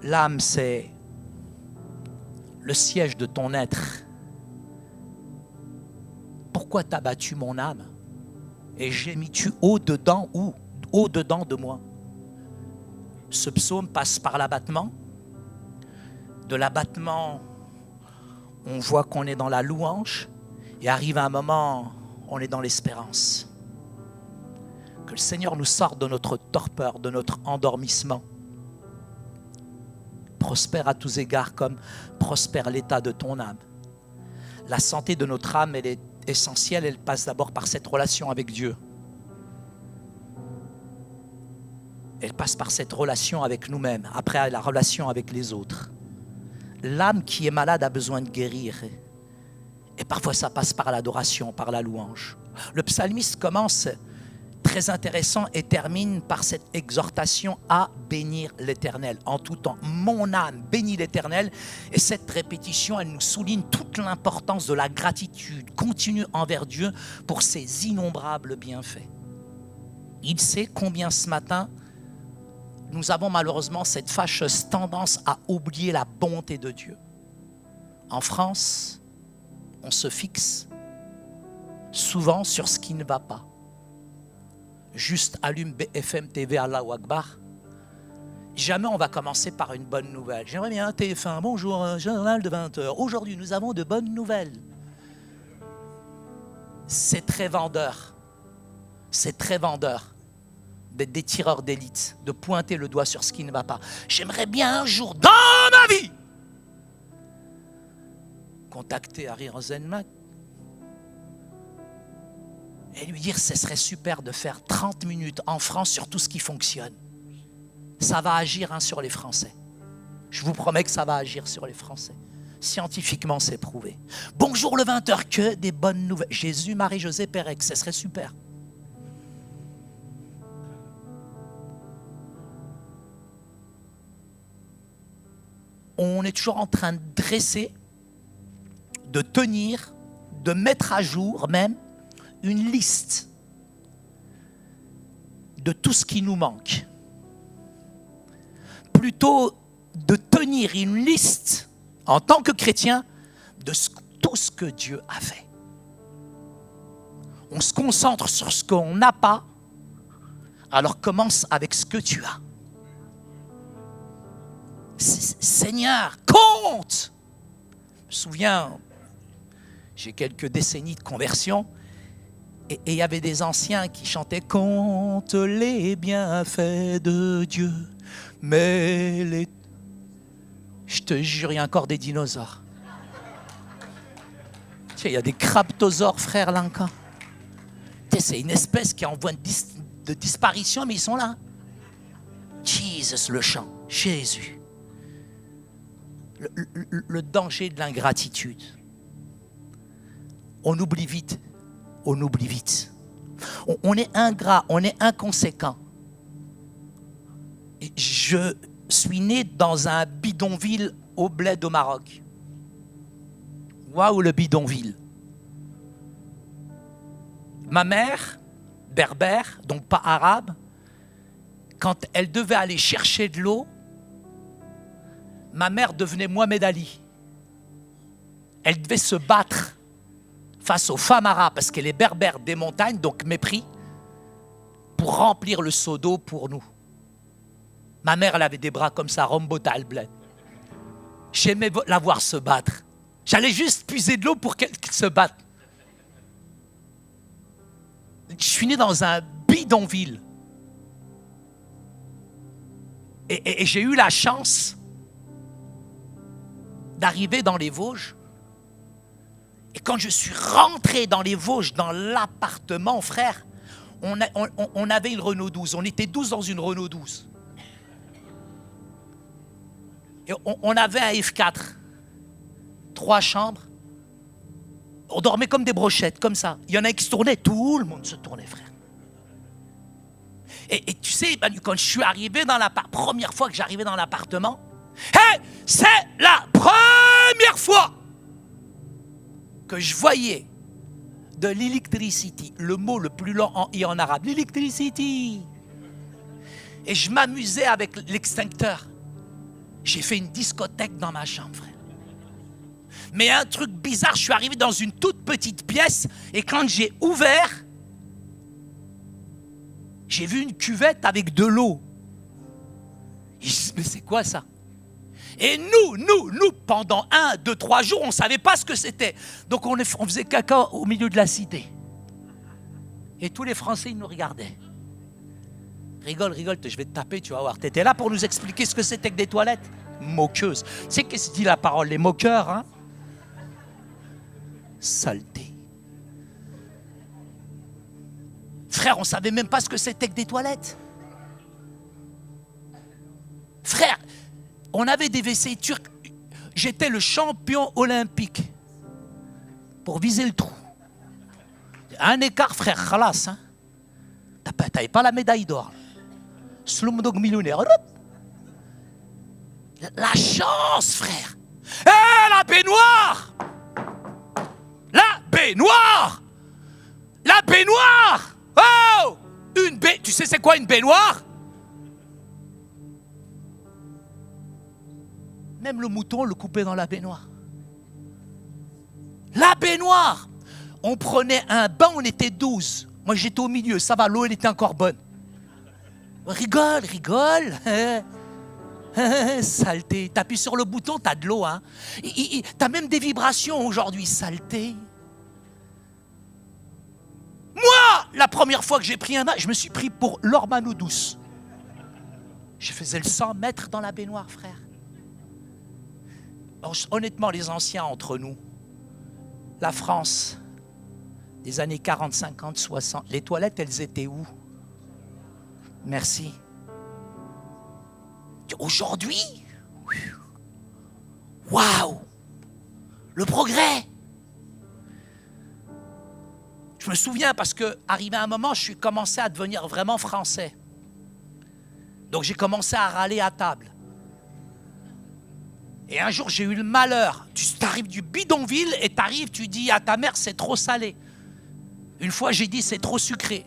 L'âme, c'est le siège de ton être. Pourquoi t'as battu mon âme? Et gémis-tu au-dedans ou au-dedans de moi? Ce psaume passe par l'abattement. De l'abattement, on voit qu'on est dans la louange. Et arrive un moment, on est dans l'espérance. Que le Seigneur nous sorte de notre torpeur, de notre endormissement. Prospère à tous égards comme prospère l'état de ton âme. La santé de notre âme, elle est essentielle, elle passe d'abord par cette relation avec Dieu. Elle passe par cette relation avec nous-mêmes, après la relation avec les autres. L'âme qui est malade a besoin de guérir. Et parfois ça passe par l'adoration, par la louange. Le psalmiste commence très intéressant et termine par cette exhortation à bénir l'Éternel en tout temps. Mon âme bénit l'Éternel. Et cette répétition, elle nous souligne toute l'importance de la gratitude continue envers Dieu pour ses innombrables bienfaits. Il sait combien ce matin, nous avons malheureusement cette fâcheuse tendance à oublier la bonté de Dieu. En France, on se fixe souvent sur ce qui ne va pas. Juste allume BFM TV, Allahu Akbar. Jamais on va commencer par une bonne nouvelle. J'aimerais bien TF1, bonjour, journal de 20h. Aujourd'hui, nous avons de bonnes nouvelles. C'est très vendeur. C'est très vendeur d'être des tireurs d'élite, de pointer le doigt sur ce qui ne va pas. J'aimerais bien un jour, dans ma vie, contacter Harry Rosenmack et lui dire ce serait super de faire 30 minutes en France sur tout ce qui fonctionne. Ça va agir sur les Français. Je vous promets que ça va agir sur les Français. Scientifiquement, c'est prouvé. Bonjour le 20h, que des bonnes nouvelles. Jésus, Marie, José, Pérec, ce serait super. On est toujours en train de dresser, de tenir, de mettre à jour même une liste de tout ce qui nous manque. Plutôt de tenir une liste en tant que chrétien de tout ce que Dieu a fait. On se concentre sur ce qu'on n'a pas, alors commence avec ce que tu as. Seigneur, compte! Je me souviens, j'ai quelques décennies de conversion, et il y avait des anciens qui chantaient « Compte les bienfaits de Dieu, mais les... » Je te jure, il y a encore des dinosaures. Tiens, il y a des craptosaures, frère, là encore. C'est une espèce qui est en voie de disparition, mais ils sont là. Jesus, le chant, Jésus. Le danger de l'ingratitude. On oublie vite. On oublie vite. On est ingrat, on est inconséquent. suis né dans un bidonville au bled au Maroc. Waouh, le bidonville. Ma mère, berbère, donc pas arabe, quand elle devait aller chercher de l'eau, ma mère devenait Mohamed Ali. Elle devait se battre face aux femmes arabes, parce qu'elle est berbère des montagnes, donc mépris, pour remplir le seau d'eau pour nous. Ma mère, elle avait des bras comme ça, Rombota al-Bled. J'aimais la voir se battre. J'allais juste puiser de l'eau pour qu'elle se batte. Je suis né dans un bidonville. Et j'ai eu la chance d'arriver dans les Vosges. Et quand je suis rentré dans les Vosges, dans l'appartement, frère, on avait une Renault 12. On était 12 dans une Renault 12. Et on avait un F4. 3 chambres. On dormait comme des brochettes, comme ça. Il y en a qui se tournaient, tout le monde se tournait, frère. Et tu sais, quand je suis arrivé dans l'appartement, première fois que j'arrivais dans l'appartement, hey, c'est la première fois que je voyais de l'électricité, le mot le plus long en arabe, l'électricité. Et je m'amusais avec l'extincteur. J'ai fait une discothèque dans ma chambre, frère. Mais un truc bizarre, je suis arrivé dans une toute petite pièce et quand j'ai ouvert, j'ai vu une cuvette avec de l'eau. Et je dis, mais c'est quoi ça? Et nous, pendant 1, 2, 3 jours, on ne savait pas ce que c'était. Donc on faisait caca au milieu de la cité. Et tous les Français, ils nous regardaient. Rigole, je vais te taper, tu vas voir. Tu étais là pour nous expliquer ce que c'était que des toilettes? Moqueuse. Tu sais qu'est-ce que dit la parole? Les moqueurs, hein? Saleté. Frère, on ne savait même pas ce que c'était que des toilettes. Frère, on avait des WC turcs. J'étais le champion olympique pour viser le trou. Un écart, frère, khalas. Hein? T'avais pas la médaille d'or. Slumdog millionnaire. La chance, frère. Hé, la baignoire! La baignoire! La baignoire! Oh! Tu sais c'est quoi une baignoire? Même le mouton, on le coupait dans la baignoire. La baignoire! On prenait un bain, on était 12. Moi, j'étais au milieu, ça va, l'eau, elle était encore bonne. Rigole. Saleté. T'appuies sur le bouton, t'as de l'eau. Hein. T'as même des vibrations aujourd'hui, saleté. Moi, la première fois que j'ai pris un bain, je me suis pris pour l'Ormano douce. Je faisais le 100 mètres dans la baignoire, frère. Honnêtement, les anciens entre nous, la France, des années 40, 50, 60, les toilettes, elles étaient où? Merci. Aujourd'hui, waouh, le progrès. Je me souviens parce que, arrivé à un moment, je suis commencé à devenir vraiment français. Donc j'ai commencé à râler à table. Et un jour, j'ai eu le malheur. Tu arrives du bidonville et tu dis à ta mère, c'est trop salé. Une fois, j'ai dit, c'est trop sucré.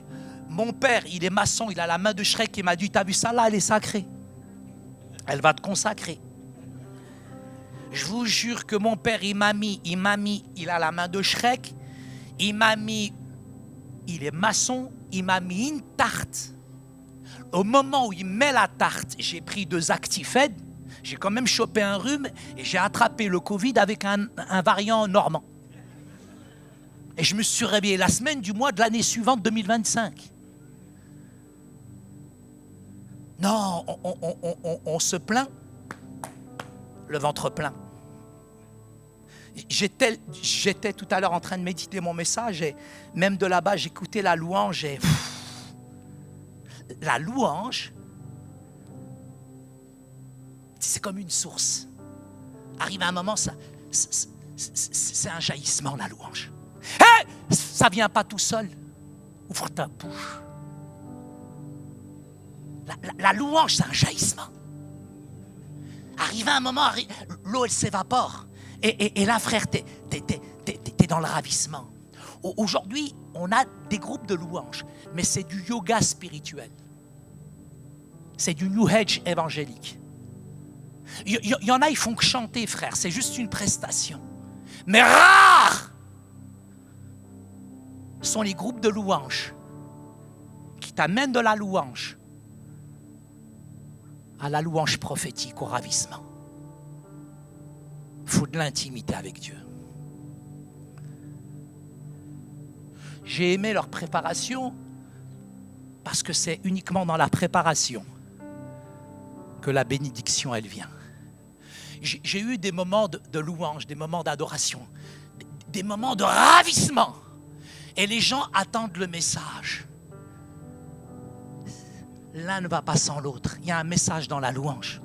Mon père, il est maçon, il a la main de Shrek, il m'a dit, t'as vu ça là, elle est sacrée. Elle va te consacrer. Je vous jure que mon père, il a la main de Shrek, il est maçon, il m'a mis une tarte. Au moment où il met la tarte, j'ai pris 2 Actifed, j'ai quand même chopé un rhume et j'ai attrapé le Covid avec un variant normand. Et je me suis réveillé la semaine du mois de l'année suivante, 2025. Non, on se plaint, le ventre plein. J'étais tout à l'heure en train de méditer mon message et même de là-bas, j'écoutais la louange et... La louange, c'est comme une source. Arrive à un moment, c'est un jaillissement, la louange. Hey, ça ne vient pas tout seul. Ouvre ta bouche. La louange, c'est un jaillissement. Arrivé un moment, l'eau, elle s'évapore. Et là, frère, t'es dans le ravissement. Aujourd'hui, on a des groupes de louanges, mais c'est du yoga spirituel. C'est du New Age évangélique. Il y en a, ils font que chanter, frère. C'est juste une prestation. Mais rares sont les groupes de louanges qui t'amènent de la louange à la louange prophétique, au ravissement. Il faut de l'intimité avec Dieu. J'ai aimé leur préparation parce que c'est uniquement dans la préparation que la bénédiction, elle vient. J'ai eu des moments de louange, des moments d'adoration, des moments de ravissement. Et les gens attendent le message. L'un ne va pas sans l'autre. Il y a un message dans la louange.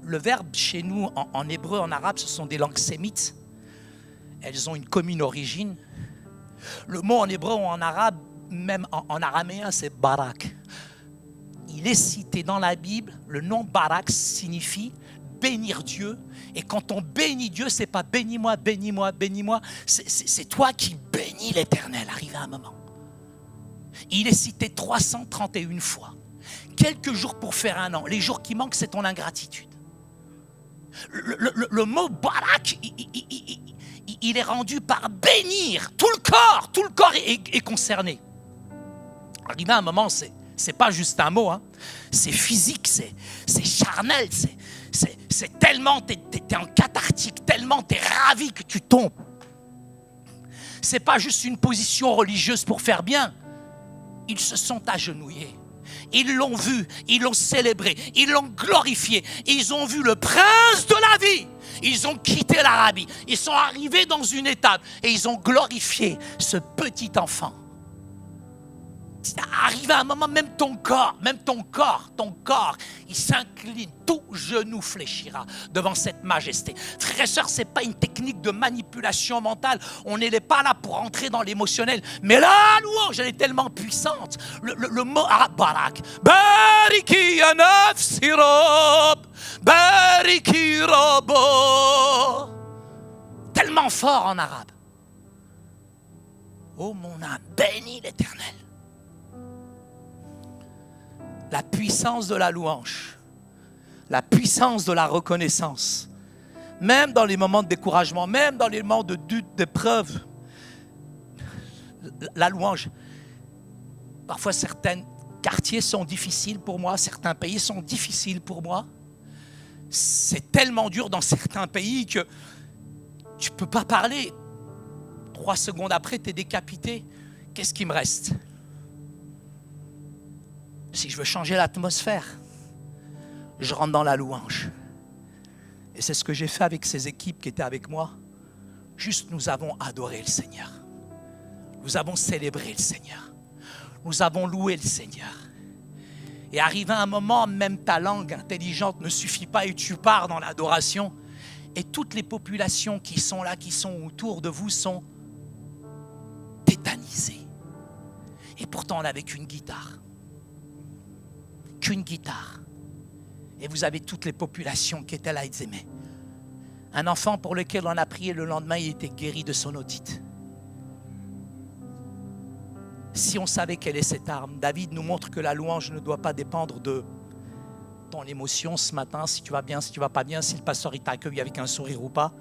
Le verbe chez nous, en hébreu, en arabe, ce sont des langues sémites. Elles ont une commune origine. Le mot en hébreu ou en arabe, même en araméen, c'est barak. Il est cité dans la Bible, le nom barak signifie bénir Dieu. Et quand on bénit Dieu, c'est pas bénis-moi, bénis-moi, bénis-moi. C'est toi qui bénis l'Éternel, arrivé à un moment. Il est cité 331 fois. Quelques jours pour faire un an. Les jours qui manquent, c'est ton ingratitude. Le mot barak, il est rendu par bénir. Tout le corps est concerné. Arrivé à un moment, c'est pas juste un mot, hein. C'est physique, c'est charnel, c'est tellement, t'es en cathartique, tellement t'es ravi que tu tombes. C'est pas juste une position religieuse pour faire bien. Ils se sont agenouillés. Ils l'ont vu, ils l'ont célébré, ils l'ont glorifié. Ils ont vu le prince de la vie. Ils ont quitté l'Arabie. Ils sont arrivés dans une étape et ils ont glorifié ce petit enfant. Arrivé à un moment, même ton corps, il s'incline, tout genou fléchira devant cette majesté. Frères et sœurs, ce n'est pas une technique de manipulation mentale. On n'est pas là pour entrer dans l'émotionnel. Mais la louange, elle est tellement puissante. Le mot arabe, barak. Bariki yanaf sirab, bariki rabo. Tellement fort en arabe. Oh mon âme, bénis l'Éternel. La puissance de la louange, la puissance de la reconnaissance, même dans les moments de découragement, même dans les moments de doute, d'épreuve, la louange. Parfois, certains quartiers sont difficiles pour moi, certains pays sont difficiles pour moi. C'est tellement dur dans certains pays que tu ne peux pas parler. 3 secondes après, tu es décapité. Qu'est-ce qui me reste ? Si je veux changer l'atmosphère, je rentre dans la louange. Et c'est ce que j'ai fait avec ces équipes qui étaient avec moi. Juste, nous avons adoré le Seigneur. Nous avons célébré le Seigneur. Nous avons loué le Seigneur. Et arrivé à un moment, même ta langue intelligente ne suffit pas et tu pars dans l'adoration. Et toutes les populations qui sont là, qui sont autour de vous, sont tétanisées. Et pourtant, on n'avait qu'une guitare. Qu'une guitare. Et vous avez toutes les populations qui étaient là, ils aimaient. Un enfant pour lequel on a prié le lendemain, il était guéri de son otite. Si on savait quelle est cette arme, David nous montre que la louange ne doit pas dépendre de ton émotion ce matin, si tu vas bien, si tu vas pas bien, si le pasteur il t'accueille avec un sourire ou pas.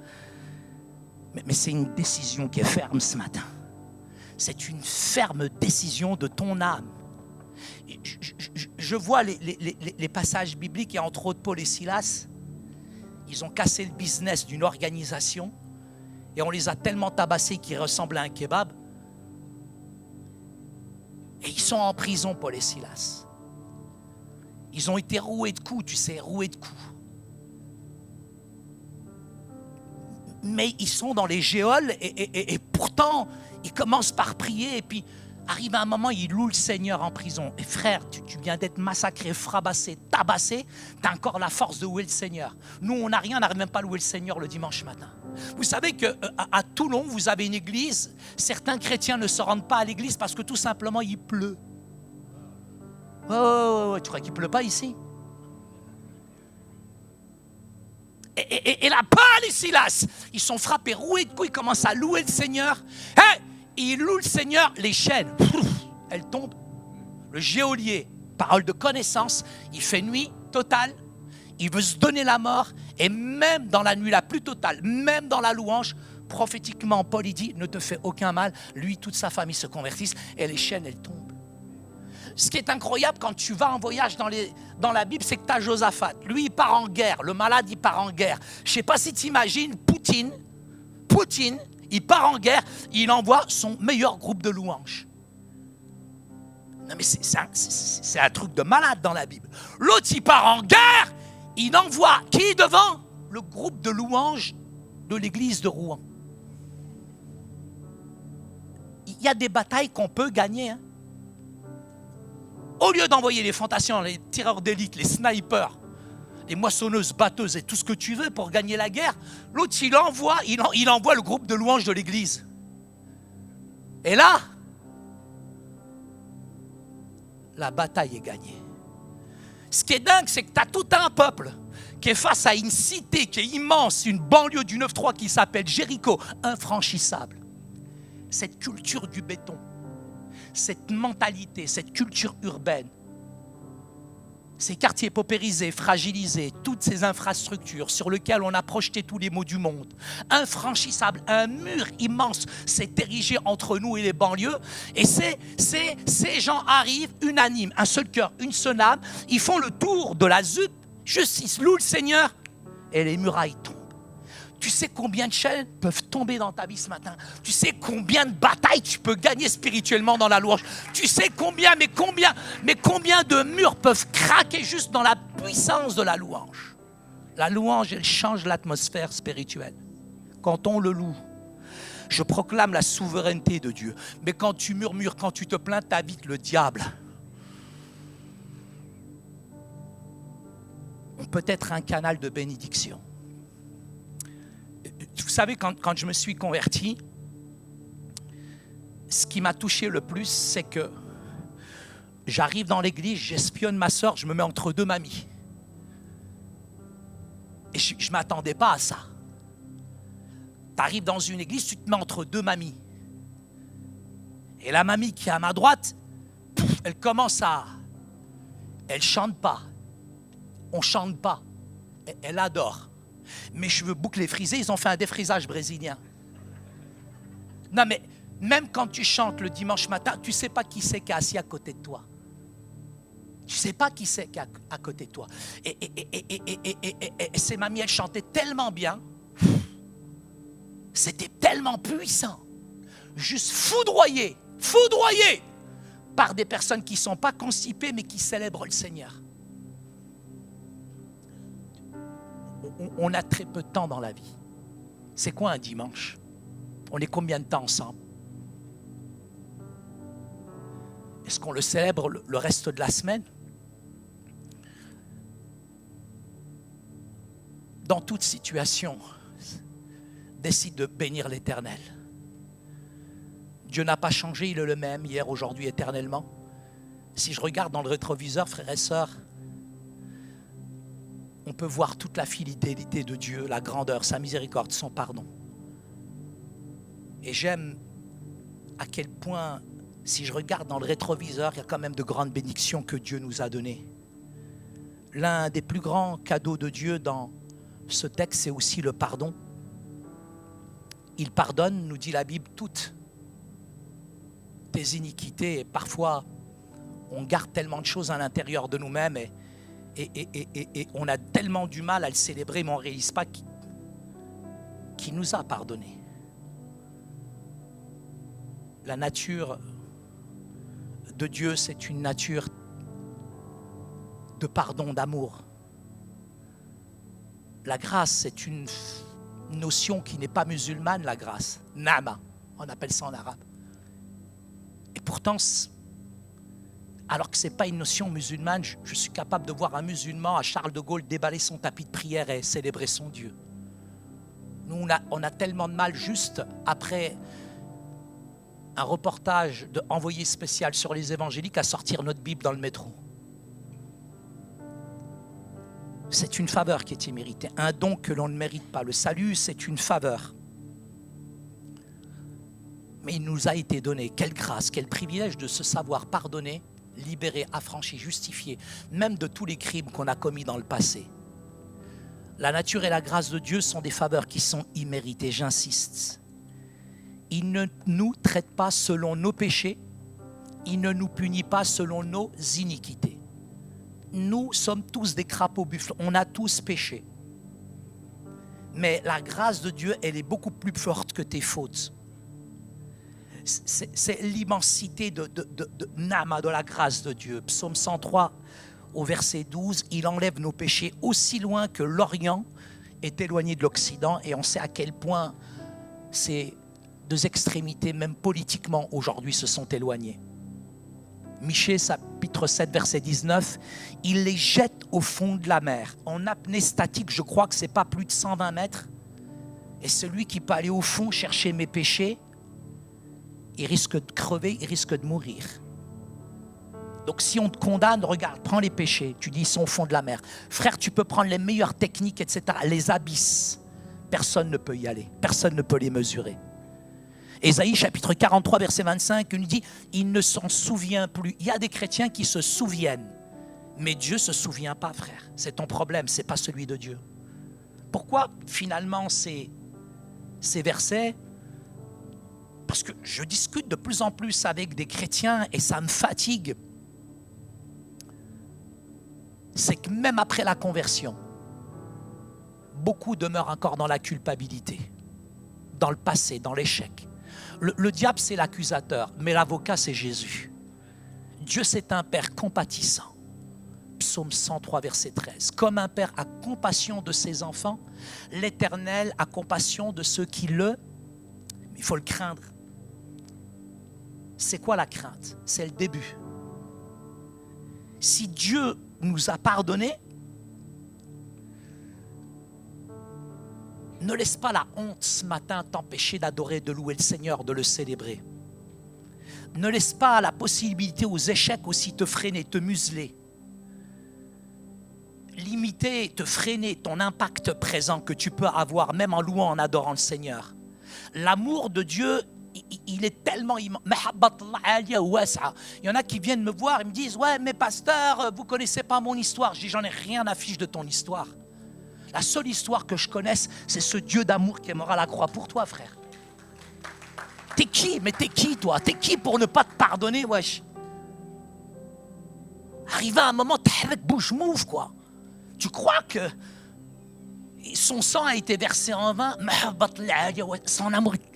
Mais c'est une décision qui est ferme ce matin. C'est une ferme décision de ton âme. Je vois les passages bibliques et entre autres Paul et Silas. Ils ont cassé le business d'une organisation et on les a tellement tabassés qu'ils ressemblent à un kebab. Et ils sont en prison, Paul et Silas. Ils ont été roués de coups, tu sais, roués de coups. Mais ils sont dans les géoles et pourtant, ils commencent par prier et puis arrive un moment, ils louent le Seigneur en prison. Et frère, tu viens d'être massacré, frabassé, tabassé, tu as encore la force de louer le Seigneur. Nous, on n'a rien, on n'arrive même pas à louer le Seigneur le dimanche matin. Vous savez qu'à Toulon, vous avez une église, certains chrétiens ne se rendent pas à l'église parce que tout simplement, il pleut. Ouais, tu crois qu'il ne pleut pas ici? Et là, Paul et Silas, ils sont frappés, roués de coups, ils commencent à louer le Seigneur. Hey, ils louent le Seigneur, les chaînes, elles tombent. Le geôlier, parole de connaissance, il fait nuit totale, il veut se donner la mort, et même dans la nuit la plus totale, même dans la louange, prophétiquement, Paul il dit, ne te fais aucun mal, lui, toute sa famille se convertissent, et les chaînes, elles tombent. Ce qui est incroyable quand tu vas en voyage dans la Bible, c'est que tu as Josaphat. Lui, il part en guerre. Le malade, il part en guerre. Je ne sais pas si tu imagines, Poutine, il part en guerre, il envoie son meilleur groupe de louanges. Non mais c'est un truc de malade dans la Bible. L'autre, il part en guerre, il envoie qui devant? Le groupe de louanges de l'église de Rouen. Il y a des batailles qu'on peut gagner, hein. Au lieu d'envoyer les fantassins, les tireurs d'élite, les snipers, les moissonneuses, batteuses et tout ce que tu veux pour gagner la guerre, l'autre, il envoie le groupe de louanges de l'église. Et là, la bataille est gagnée. Ce qui est dingue, c'est que tu as tout un peuple qui est face à une cité qui est immense, une banlieue du 9-3 qui s'appelle Jéricho, infranchissable. Cette culture du béton, cette mentalité, cette culture urbaine, ces quartiers paupérisés, fragilisés, toutes ces infrastructures sur lesquelles on a projeté tous les maux du monde, infranchissable, un mur immense s'est érigé entre nous et les banlieues, et ces gens arrivent unanimes, un seul cœur, une seule âme, ils font le tour de la ZUP, justice, louent le Seigneur, et les murailles tombent. Tu sais combien de chaînes peuvent tomber dans ta vie ce matin? Tu sais combien de batailles tu peux gagner spirituellement dans la louange? Tu sais combien de murs peuvent craquer juste dans la puissance de la louange? La louange, elle change l'atmosphère spirituelle. Quand on le loue, je proclame la souveraineté de Dieu. Mais quand tu murmures, quand tu te plains, t'invites le diable. On peut être un canal de bénédiction. Vous savez, quand je me suis converti, ce qui m'a touché le plus, c'est que j'arrive dans l'église, j'espionne ma soeur, je me mets entre deux mamies. Et je ne m'attendais pas à ça. Tu arrives dans une église, tu te mets entre deux mamies. Et la mamie qui est à ma droite, elle commence à... Elle ne chante pas. On ne chante pas. Elle adore. Mes cheveux bouclés frisés, ils ont fait un défrisage brésilien. Non mais, même quand tu chantes le dimanche matin, tu ne sais pas qui c'est qui est assis à côté de toi. Tu ne sais pas qui c'est qui est à côté de toi. Et ces mamies, elles chantaient tellement bien. C'était tellement puissant. Juste foudroyé par des personnes qui ne sont pas constipées, mais qui célèbrent le Seigneur. On a très peu de temps dans la vie. C'est quoi un dimanche? On est combien de temps ensemble? Est-ce qu'on le célèbre le reste de la semaine? Dans toute situation, décide de bénir l'Éternel. Dieu n'a pas changé, il est le même hier, aujourd'hui, éternellement. Si je regarde dans le rétroviseur, frères et sœurs, on peut voir toute la fidélité de Dieu, la grandeur, sa miséricorde, son pardon. Et j'aime à quel point, si je regarde dans le rétroviseur, il y a quand même de grandes bénédictions que Dieu nous a données. L'un des plus grands cadeaux de Dieu dans ce texte, c'est aussi le pardon. Il pardonne, nous dit la Bible, toutes tes iniquités. Et parfois, on garde tellement de choses à l'intérieur de nous-mêmes et on a tellement du mal à le célébrer, mais on ne réalise pas qu'il nous a pardonné. La nature de Dieu, c'est une nature de pardon, d'amour. La grâce, c'est une notion qui n'est pas musulmane, la grâce. Nama, on appelle ça en arabe. Et pourtant, alors que ce n'est pas une notion musulmane, je suis capable de voir un musulman à Charles de Gaulle déballer son tapis de prière et célébrer son Dieu. Nous, on a tellement de mal juste après un reportage de envoyé spécial sur les évangéliques à sortir notre Bible dans le métro. C'est une faveur qui est imméritée, un don que l'on ne mérite pas. Le salut, c'est une faveur. Mais il nous a été donné, quelle grâce, quel privilège de se savoir pardonner, libéré, affranchi, justifié, même de tous les crimes qu'on a commis dans le passé. La nature et la grâce de Dieu sont des faveurs qui sont imméritées, j'insiste. Il ne nous traite pas selon nos péchés, il ne nous punit pas selon nos iniquités. Nous sommes tous des crapauds buffles, on a tous péché. Mais la grâce de Dieu, elle est beaucoup plus forte que tes fautes. C'est l'immensité de la grâce de Dieu. Psaume 103, au verset 12, il enlève nos péchés aussi loin que l'Orient est éloigné de l'Occident. Et on sait à quel point ces deux extrémités, même politiquement, aujourd'hui, se sont éloignées. Michée, chapitre 7, verset 19, il les jette au fond de la mer. En apnée statique, je crois que ce n'est pas plus de 120 mètres. Et celui qui peut aller au fond chercher mes péchés, il risque de crever, il risque de mourir. Donc si on te condamne, regarde, prends les péchés. Tu dis, ils sont au fond de la mer. Frère, tu peux prendre les meilleures techniques, etc. Les abysses, personne ne peut y aller. Personne ne peut les mesurer. Ésaïe, chapitre 43, verset 25, il nous dit, il ne s'en souvient plus. Il y a des chrétiens qui se souviennent. Mais Dieu ne se souvient pas, frère. C'est ton problème, ce n'est pas celui de Dieu. Pourquoi, finalement, ces versets? Parce que je discute de plus en plus avec des chrétiens et ça me fatigue. C'est que même après la conversion, beaucoup demeurent encore dans la culpabilité, dans le passé, dans l'échec. Le diable, c'est l'accusateur, mais l'avocat, c'est Jésus. Dieu, c'est un Père compatissant. Psaume 103, verset 13. Comme un Père a compassion de ses enfants, l'Éternel a compassion de ceux qui le... Il faut le craindre. C'est quoi la crainte? C'est le début. Si Dieu nous a pardonné, ne laisse pas la honte ce matin t'empêcher d'adorer, de louer le Seigneur, de le célébrer. Ne laisse pas la possibilité aux échecs aussi te freiner, te museler. Limiter, te freiner ton impact présent que tu peux avoir même en louant, en adorant le Seigneur. L'amour de Dieu, il est tellement immense. Il y en a qui viennent me voir et me disent « Ouais, mais pasteur, vous ne connaissez pas mon histoire. » Je dis « J'en ai rien à fiche de ton histoire. La seule histoire que je connaisse, c'est ce Dieu d'amour qui est mort à la croix pour toi, frère. T'es qui? Mais t'es qui, toi? T'es qui pour ne pas te pardonner, wesh? Arrivé à un moment, t'es avec bouche mouve, quoi. Tu crois que son sang a été versé en vain? Son amour est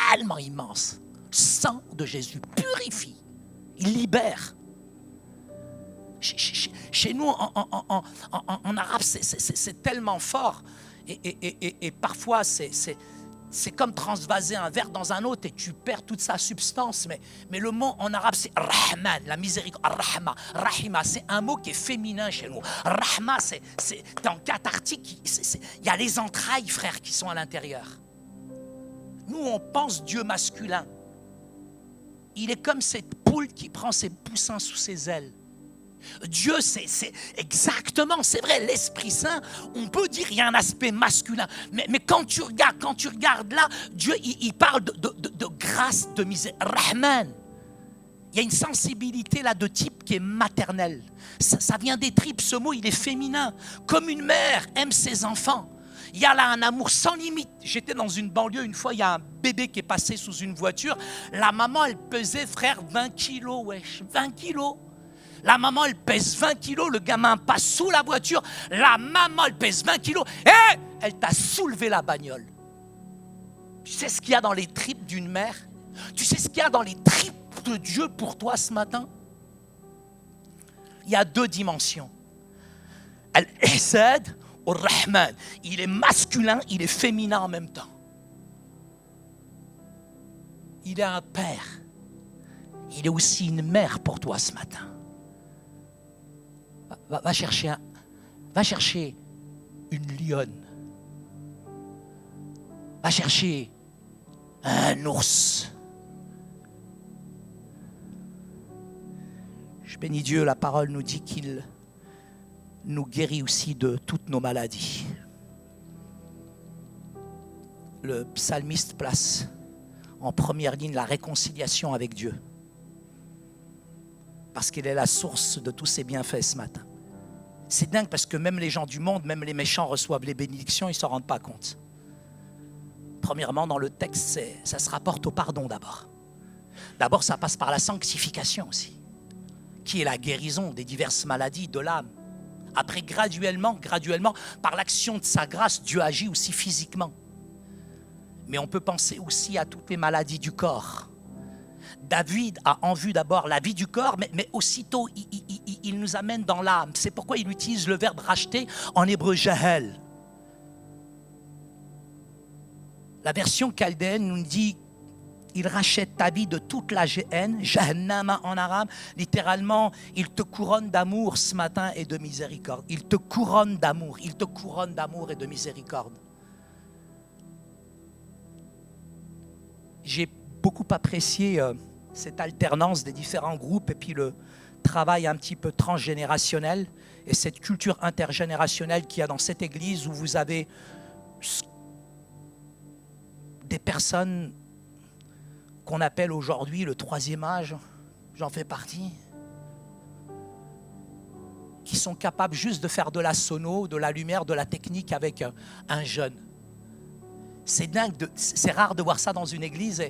tellement immense. Le sang de Jésus purifie, il libère. Chez nous, en arabe, c'est tellement fort. Et parfois, c'est comme transvaser un verre dans un autre et tu perds toute sa substance. Mais le mot en arabe, c'est Rahman, la miséricorde. Rahma, Rahima, c'est un mot qui est féminin chez nous. Rahma, c'est en cathartique. Il y a les entrailles, frères, qui sont à l'intérieur. Nous, on pense Dieu masculin. Il est comme cette poule qui prend ses poussins sous ses ailes. Dieu, c'est exactement, c'est vrai, l'Esprit Saint, on peut dire qu'il y a un aspect masculin, mais quand tu regardes là, Dieu, il parle de grâce, de misère, Rahman. Il y a une sensibilité là de type qui est maternelle. Ça vient des tripes, ce mot, il est féminin. Comme une mère aime ses enfants. Il y a là un amour sans limite. J'étais dans une banlieue, une fois, il y a un bébé qui est passé sous une voiture. La maman, elle pesait, frère, 20 kilos, wesh, 20 kilos. La maman, elle pèse 20 kilos, le gamin passe sous la voiture. La maman, elle pèse 20 kilos et elle t'a soulevé la bagnole. Tu sais ce qu'il y a dans les tripes d'une mère? Tu sais ce qu'il y a dans les tripes de Dieu pour toi ce matin? Il y a deux dimensions. Al-Ihsad ou Rahman. Il est masculin, il est féminin en même temps. Il est un père. Il est aussi une mère pour toi ce matin. Va chercher une lionne. Va chercher un ours. Je bénis Dieu, la parole nous dit qu'il nous guérit aussi de toutes nos maladies. Le psalmiste place en première ligne la réconciliation avec Dieu. Parce qu'il est la source de tous ses bienfaits ce matin. C'est dingue parce que même les gens du monde, même les méchants reçoivent les bénédictions, ils ne s'en rendent pas compte. Premièrement, dans le texte, ça se rapporte au pardon d'abord. D'abord, ça passe par la sanctification aussi, qui est la guérison des diverses maladies de l'âme. Après, graduellement, par l'action de sa grâce, Dieu agit aussi physiquement. Mais on peut penser aussi à toutes les maladies du corps. David a en vue d'abord la vie du corps, mais aussitôt, il nous amène dans l'âme. C'est pourquoi il utilise le verbe racheter en hébreu, jahel. La version chaldéenne nous dit il rachète ta vie de toute la haine, Jahannam en arabe. Littéralement, il te couronne d'amour ce matin et de miséricorde. Il te couronne d'amour et de miséricorde. J'ai beaucoup apprécié cette alternance des différents groupes et puis le travail un petit peu transgénérationnel et cette culture intergénérationnelle qu'il y a dans cette église où vous avez des personnes qu'on appelle aujourd'hui le troisième âge, j'en fais partie, qui sont capables juste de faire de la sono, de la lumière, de la technique avec un jeune. C'est dingue, c'est rare de voir ça dans une église,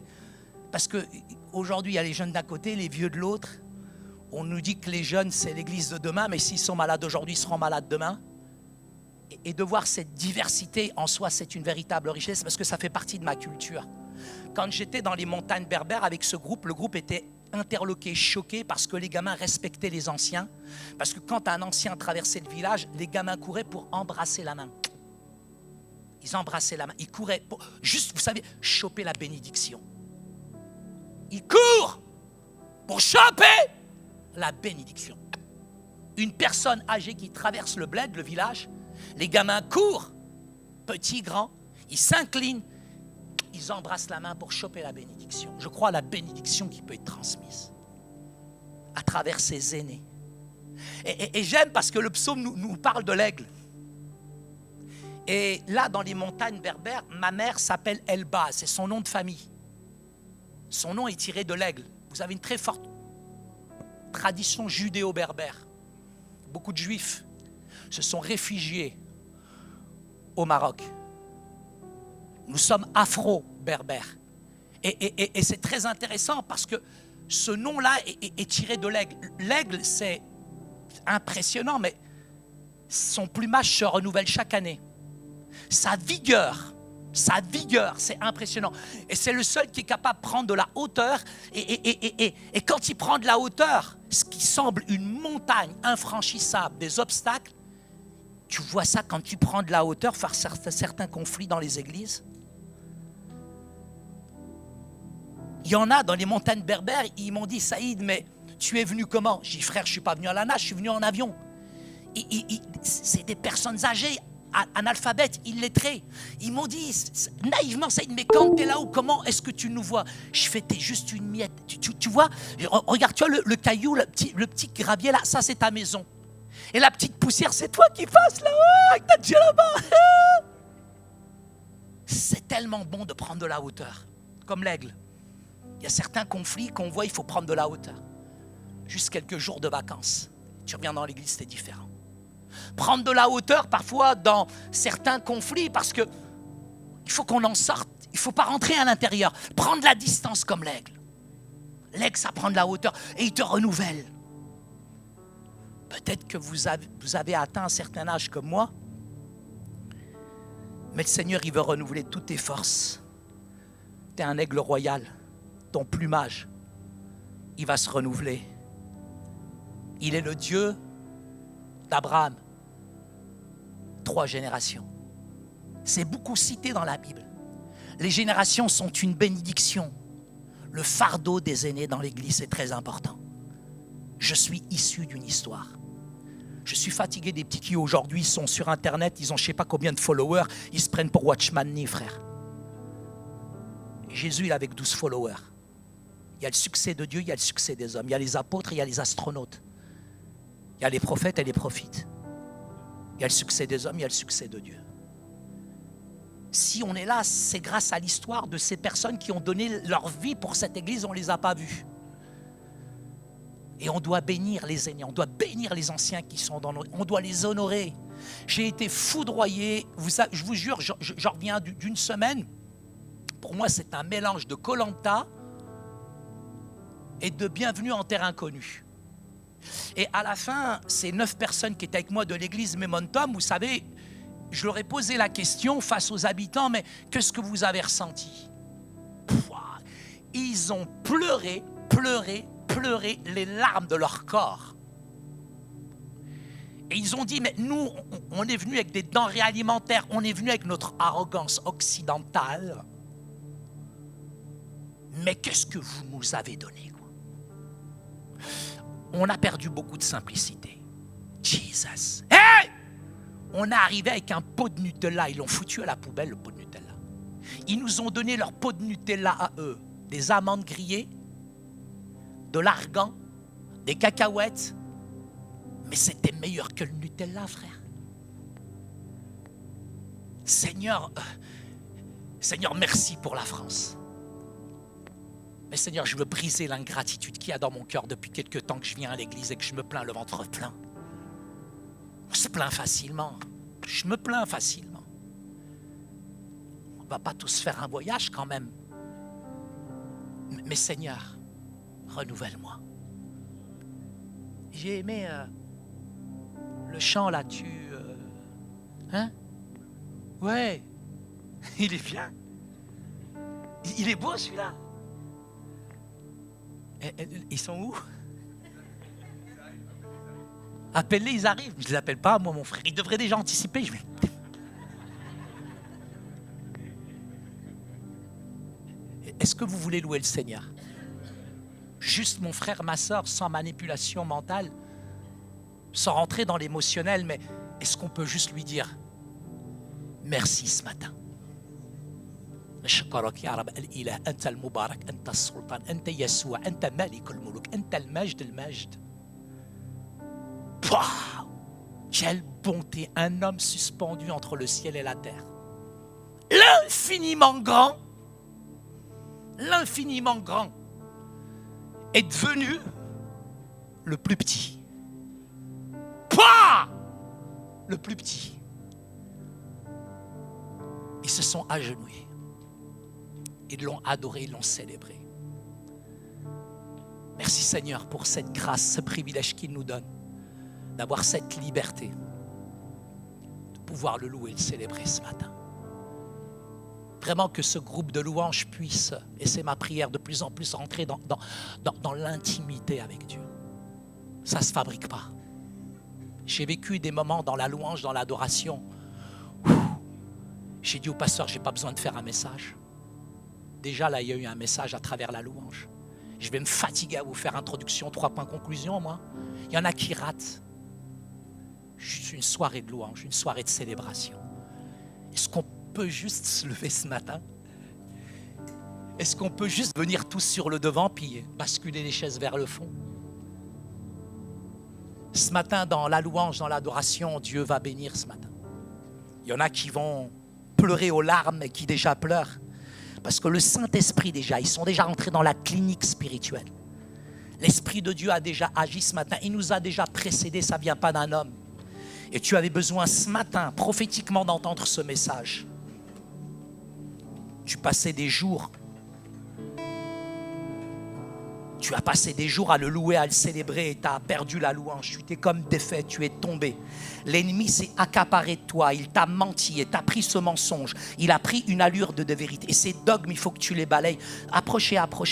parce qu'aujourd'hui il y a les jeunes d'un côté, les vieux de l'autre. On nous dit que les jeunes c'est l'église de demain, mais s'ils sont malades aujourd'hui, ils seront malades demain. Et de voir cette diversité en soi, c'est une véritable richesse, parce que ça fait partie de ma culture. Quand j'étais dans les montagnes berbères avec ce groupe, le groupe était interloqué, choqué, parce que les gamins respectaient les anciens. Parce que quand un ancien traversait le village, les gamins couraient pour embrasser la main. Ils embrassaient la main, ils couraient pour, juste, vous savez, choper la bénédiction. Ils courent pour choper la bénédiction. Une personne âgée qui traverse le bled, le village, les gamins courent, petits, grands, ils s'inclinent, ils embrassent la main pour choper la bénédiction. Je crois à la bénédiction qui peut être transmise à travers ses aînés. Et j'aime parce que le psaume nous parle de l'aigle. Et là, dans les montagnes berbères, ma mère s'appelle Elba, c'est son nom de famille. Son nom est tiré de l'aigle. Vous avez une très forte tradition judéo-berbère. Beaucoup de juifs se sont réfugiés au Maroc. Nous sommes afro-berbères. Et c'est très intéressant parce que ce nom-là est tiré de l'aigle. L'aigle, c'est impressionnant, mais son plumage se renouvelle chaque année. Sa vigueur, c'est impressionnant. Et c'est le seul qui est capable de prendre de la hauteur. Et quand il prend de la hauteur, ce qui semble une montagne infranchissable, des obstacles, tu vois ça quand tu prends de la hauteur, faire certains conflits dans les églises. Il y en a dans les montagnes berbères, ils m'ont dit, Saïd, mais tu es venu comment? J'ai dit, frère, je ne suis pas venu à la nage, je suis venu en avion. C'est des personnes âgées, analphabètes, illettrés. Ils m'ont dit, naïvement, Saïd, mais quand tu es là-haut, comment est-ce que tu nous vois? Je fais, t'es juste une miette. Tu vois, regarde, tu vois le caillou, le petit gravier là, ça c'est ta maison. Et la petite poussière, c'est toi qui passes là-haut, avec ta djellaba. C'est tellement bon de prendre de la hauteur, comme l'aigle. Il y a certains conflits qu'on voit, il faut prendre de la hauteur. Juste quelques jours de vacances. Tu reviens dans l'église, c'est différent. Prendre de la hauteur parfois dans certains conflits parce que il faut qu'on en sorte. Il ne faut pas rentrer à l'intérieur. Prendre la distance comme l'aigle. L'aigle, ça prend de la hauteur et il te renouvelle. Peut-être que vous avez atteint un certain âge comme moi, mais le Seigneur, il veut renouveler toutes tes forces. Tu es un aigle royal. Ton plumage, il va se renouveler. Il est le Dieu d'Abraham. 3 générations. C'est beaucoup cité dans la Bible. Les générations sont une bénédiction. Le fardeau des aînés dans l'Église est très important. Je suis issu d'une histoire. Je suis fatigué des petits qui aujourd'hui sont sur Internet, ils ont je ne sais pas combien de followers, ils se prennent pour Watchman Nee, frère. Jésus, il est avec 12 followers. Il y a le succès de Dieu, il y a le succès des hommes. Il y a les apôtres, il y a les astronautes. Il y a les prophètes et les prophètes. Il y a le succès des hommes, il y a le succès de Dieu. Si on est là, c'est grâce à l'histoire de ces personnes qui ont donné leur vie pour cette église, on ne les a pas vues. Et on doit bénir les aînés, on doit bénir les anciens qui sont dans nos... On doit les honorer. J'ai été foudroyé, je vous jure, je reviens d'une semaine. Pour moi, c'est un mélange de Koh-Lanta et de Bienvenue en terre inconnue. Et à la fin, ces 9 personnes qui étaient avec moi de l'église Momentum, vous savez, je leur ai posé la question face aux habitants, mais qu'est-ce que vous avez ressenti? Ils ont pleuré les larmes de leur corps. Et ils ont dit, mais nous, on est venus avec des denrées alimentaires, on est venus avec notre arrogance occidentale. Mais qu'est-ce que vous nous avez donné, quoi? On a perdu beaucoup de simplicité. Jesus. Hey! On est arrivé avec un pot de Nutella, ils l'ont foutu à la poubelle, le pot de Nutella. Ils nous ont donné leur pot de Nutella à eux, des amandes grillées, de l'argan, des cacahuètes, mais c'était meilleur que le Nutella, frère. Seigneur, merci pour la France. Mais Seigneur, je veux briser l'ingratitude qu'il y a dans mon cœur depuis quelque temps que je viens à l'église et que je me plains le ventre plein. On se plaint facilement. Je me plains facilement. On ne va pas tous faire un voyage quand même. Mais Seigneur, renouvelle-moi. J'ai aimé le chant là, hein? Ouais, il est bien. Il est beau celui-là. Ils sont où? Appelle-les, ils arrivent. Je ne les appelle pas, moi, mon frère. Ils devraient déjà anticiper. Est-ce que vous voulez louer le Seigneur? Juste mon frère, ma soeur, sans manipulation mentale, sans rentrer dans l'émotionnel, mais est-ce qu'on peut juste lui dire merci ce matin? نشكرك يا رب الإله أنت المبارك أنت السلطان أنت يسوع أنت مالك الملوك أنت المجد المجد. Wow! Quelle bonté, un homme suspendu entre le ciel et la terre. L'infiniment grand est devenu le plus petit. Pouah! Le plus petit. Ils se sont agenouillés. Ils l'ont adoré, ils l'ont célébré. Merci Seigneur pour cette grâce, ce privilège qu'il nous donne, d'avoir cette liberté, de pouvoir le louer, le célébrer ce matin. Vraiment que ce groupe de louanges puisse, et c'est ma prière, de plus en plus rentrer dans l'intimité avec Dieu. Ça ne se fabrique pas. J'ai vécu des moments dans la louange, dans l'adoration. J'ai dit au pasteur, je n'ai pas besoin de faire un message. Déjà là, il y a eu un message à travers la louange. Je vais me fatiguer à vous faire introduction, 3 points conclusion, moi. Il y en a qui ratent. Juste une soirée de louange, une soirée de célébration. Est-ce qu'on peut juste se lever ce matin? Est-ce qu'on peut juste venir tous sur le devant puis basculer les chaises vers le fond? Ce matin, dans la louange, dans l'adoration, Dieu va bénir ce matin. Il y en a qui vont pleurer aux larmes et qui déjà pleurent. Parce que le Saint-Esprit déjà, ils sont déjà entrés dans la clinique spirituelle. L'Esprit de Dieu a déjà agi ce matin. Il nous a déjà précédés, ça ne vient pas d'un homme. Et tu avais besoin ce matin, prophétiquement, d'entendre ce message. Tu passais des jours. Tu as passé des jours à le louer, à le célébrer et tu as perdu la louange. Tu t'es comme défait, tu es tombé. L'ennemi s'est accaparé de toi, il t'a menti et t'a pris ce mensonge. Il a pris une allure de vérité. Et ces dogmes, il faut que tu les balayes. Approchez, avance.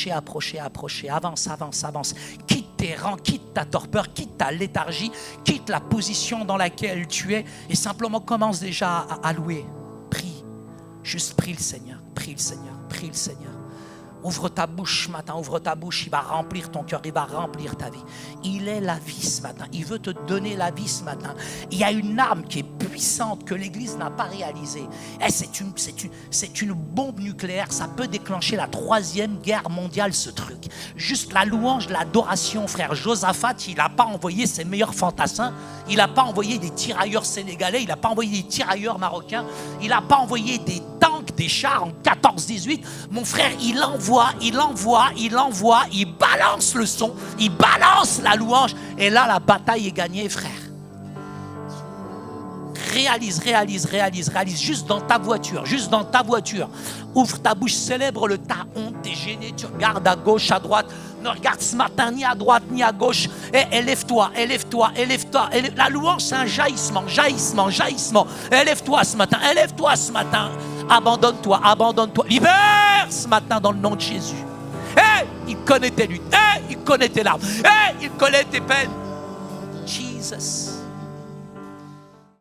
Quitte tes rangs, quitte ta torpeur, quitte ta léthargie, quitte la position dans laquelle tu es et simplement commence déjà à louer. Prie, juste prie le Seigneur. Ouvre ta bouche ce matin, ouvre ta bouche, il va remplir ton cœur, il va remplir ta vie. Il est la vie ce matin, il veut te donner la vie ce matin. Il y a une arme qui est puissante que l'Église n'a pas réalisée. Et c'est une bombe nucléaire, ça peut déclencher la 3e guerre mondiale ce truc. Juste la louange, l'adoration, frère. Josaphat, il n'a pas envoyé ses meilleurs fantassins, il n'a pas envoyé des tirailleurs sénégalais, il n'a pas envoyé des tirailleurs marocains, il n'a pas envoyé des tanks, des chars en 14-18. Mon frère, il envoie, il balance le son, il balance la louange. Et là, la bataille est gagnée, frère. Réalise. Juste dans ta voiture. Ouvre ta bouche, célèbre-le. Ta honte, t'es gêné, tu regardes à gauche, à droite. Ne regarde ce matin ni à droite ni à gauche. Et élève-toi. La louange, c'est un jaillissement. Élève-toi ce matin. Abandonne-toi. Libère ce matin dans le nom de Jésus. Il connaît tes luttes. Il connaît tes larmes. Il connaît tes peines. Jesus.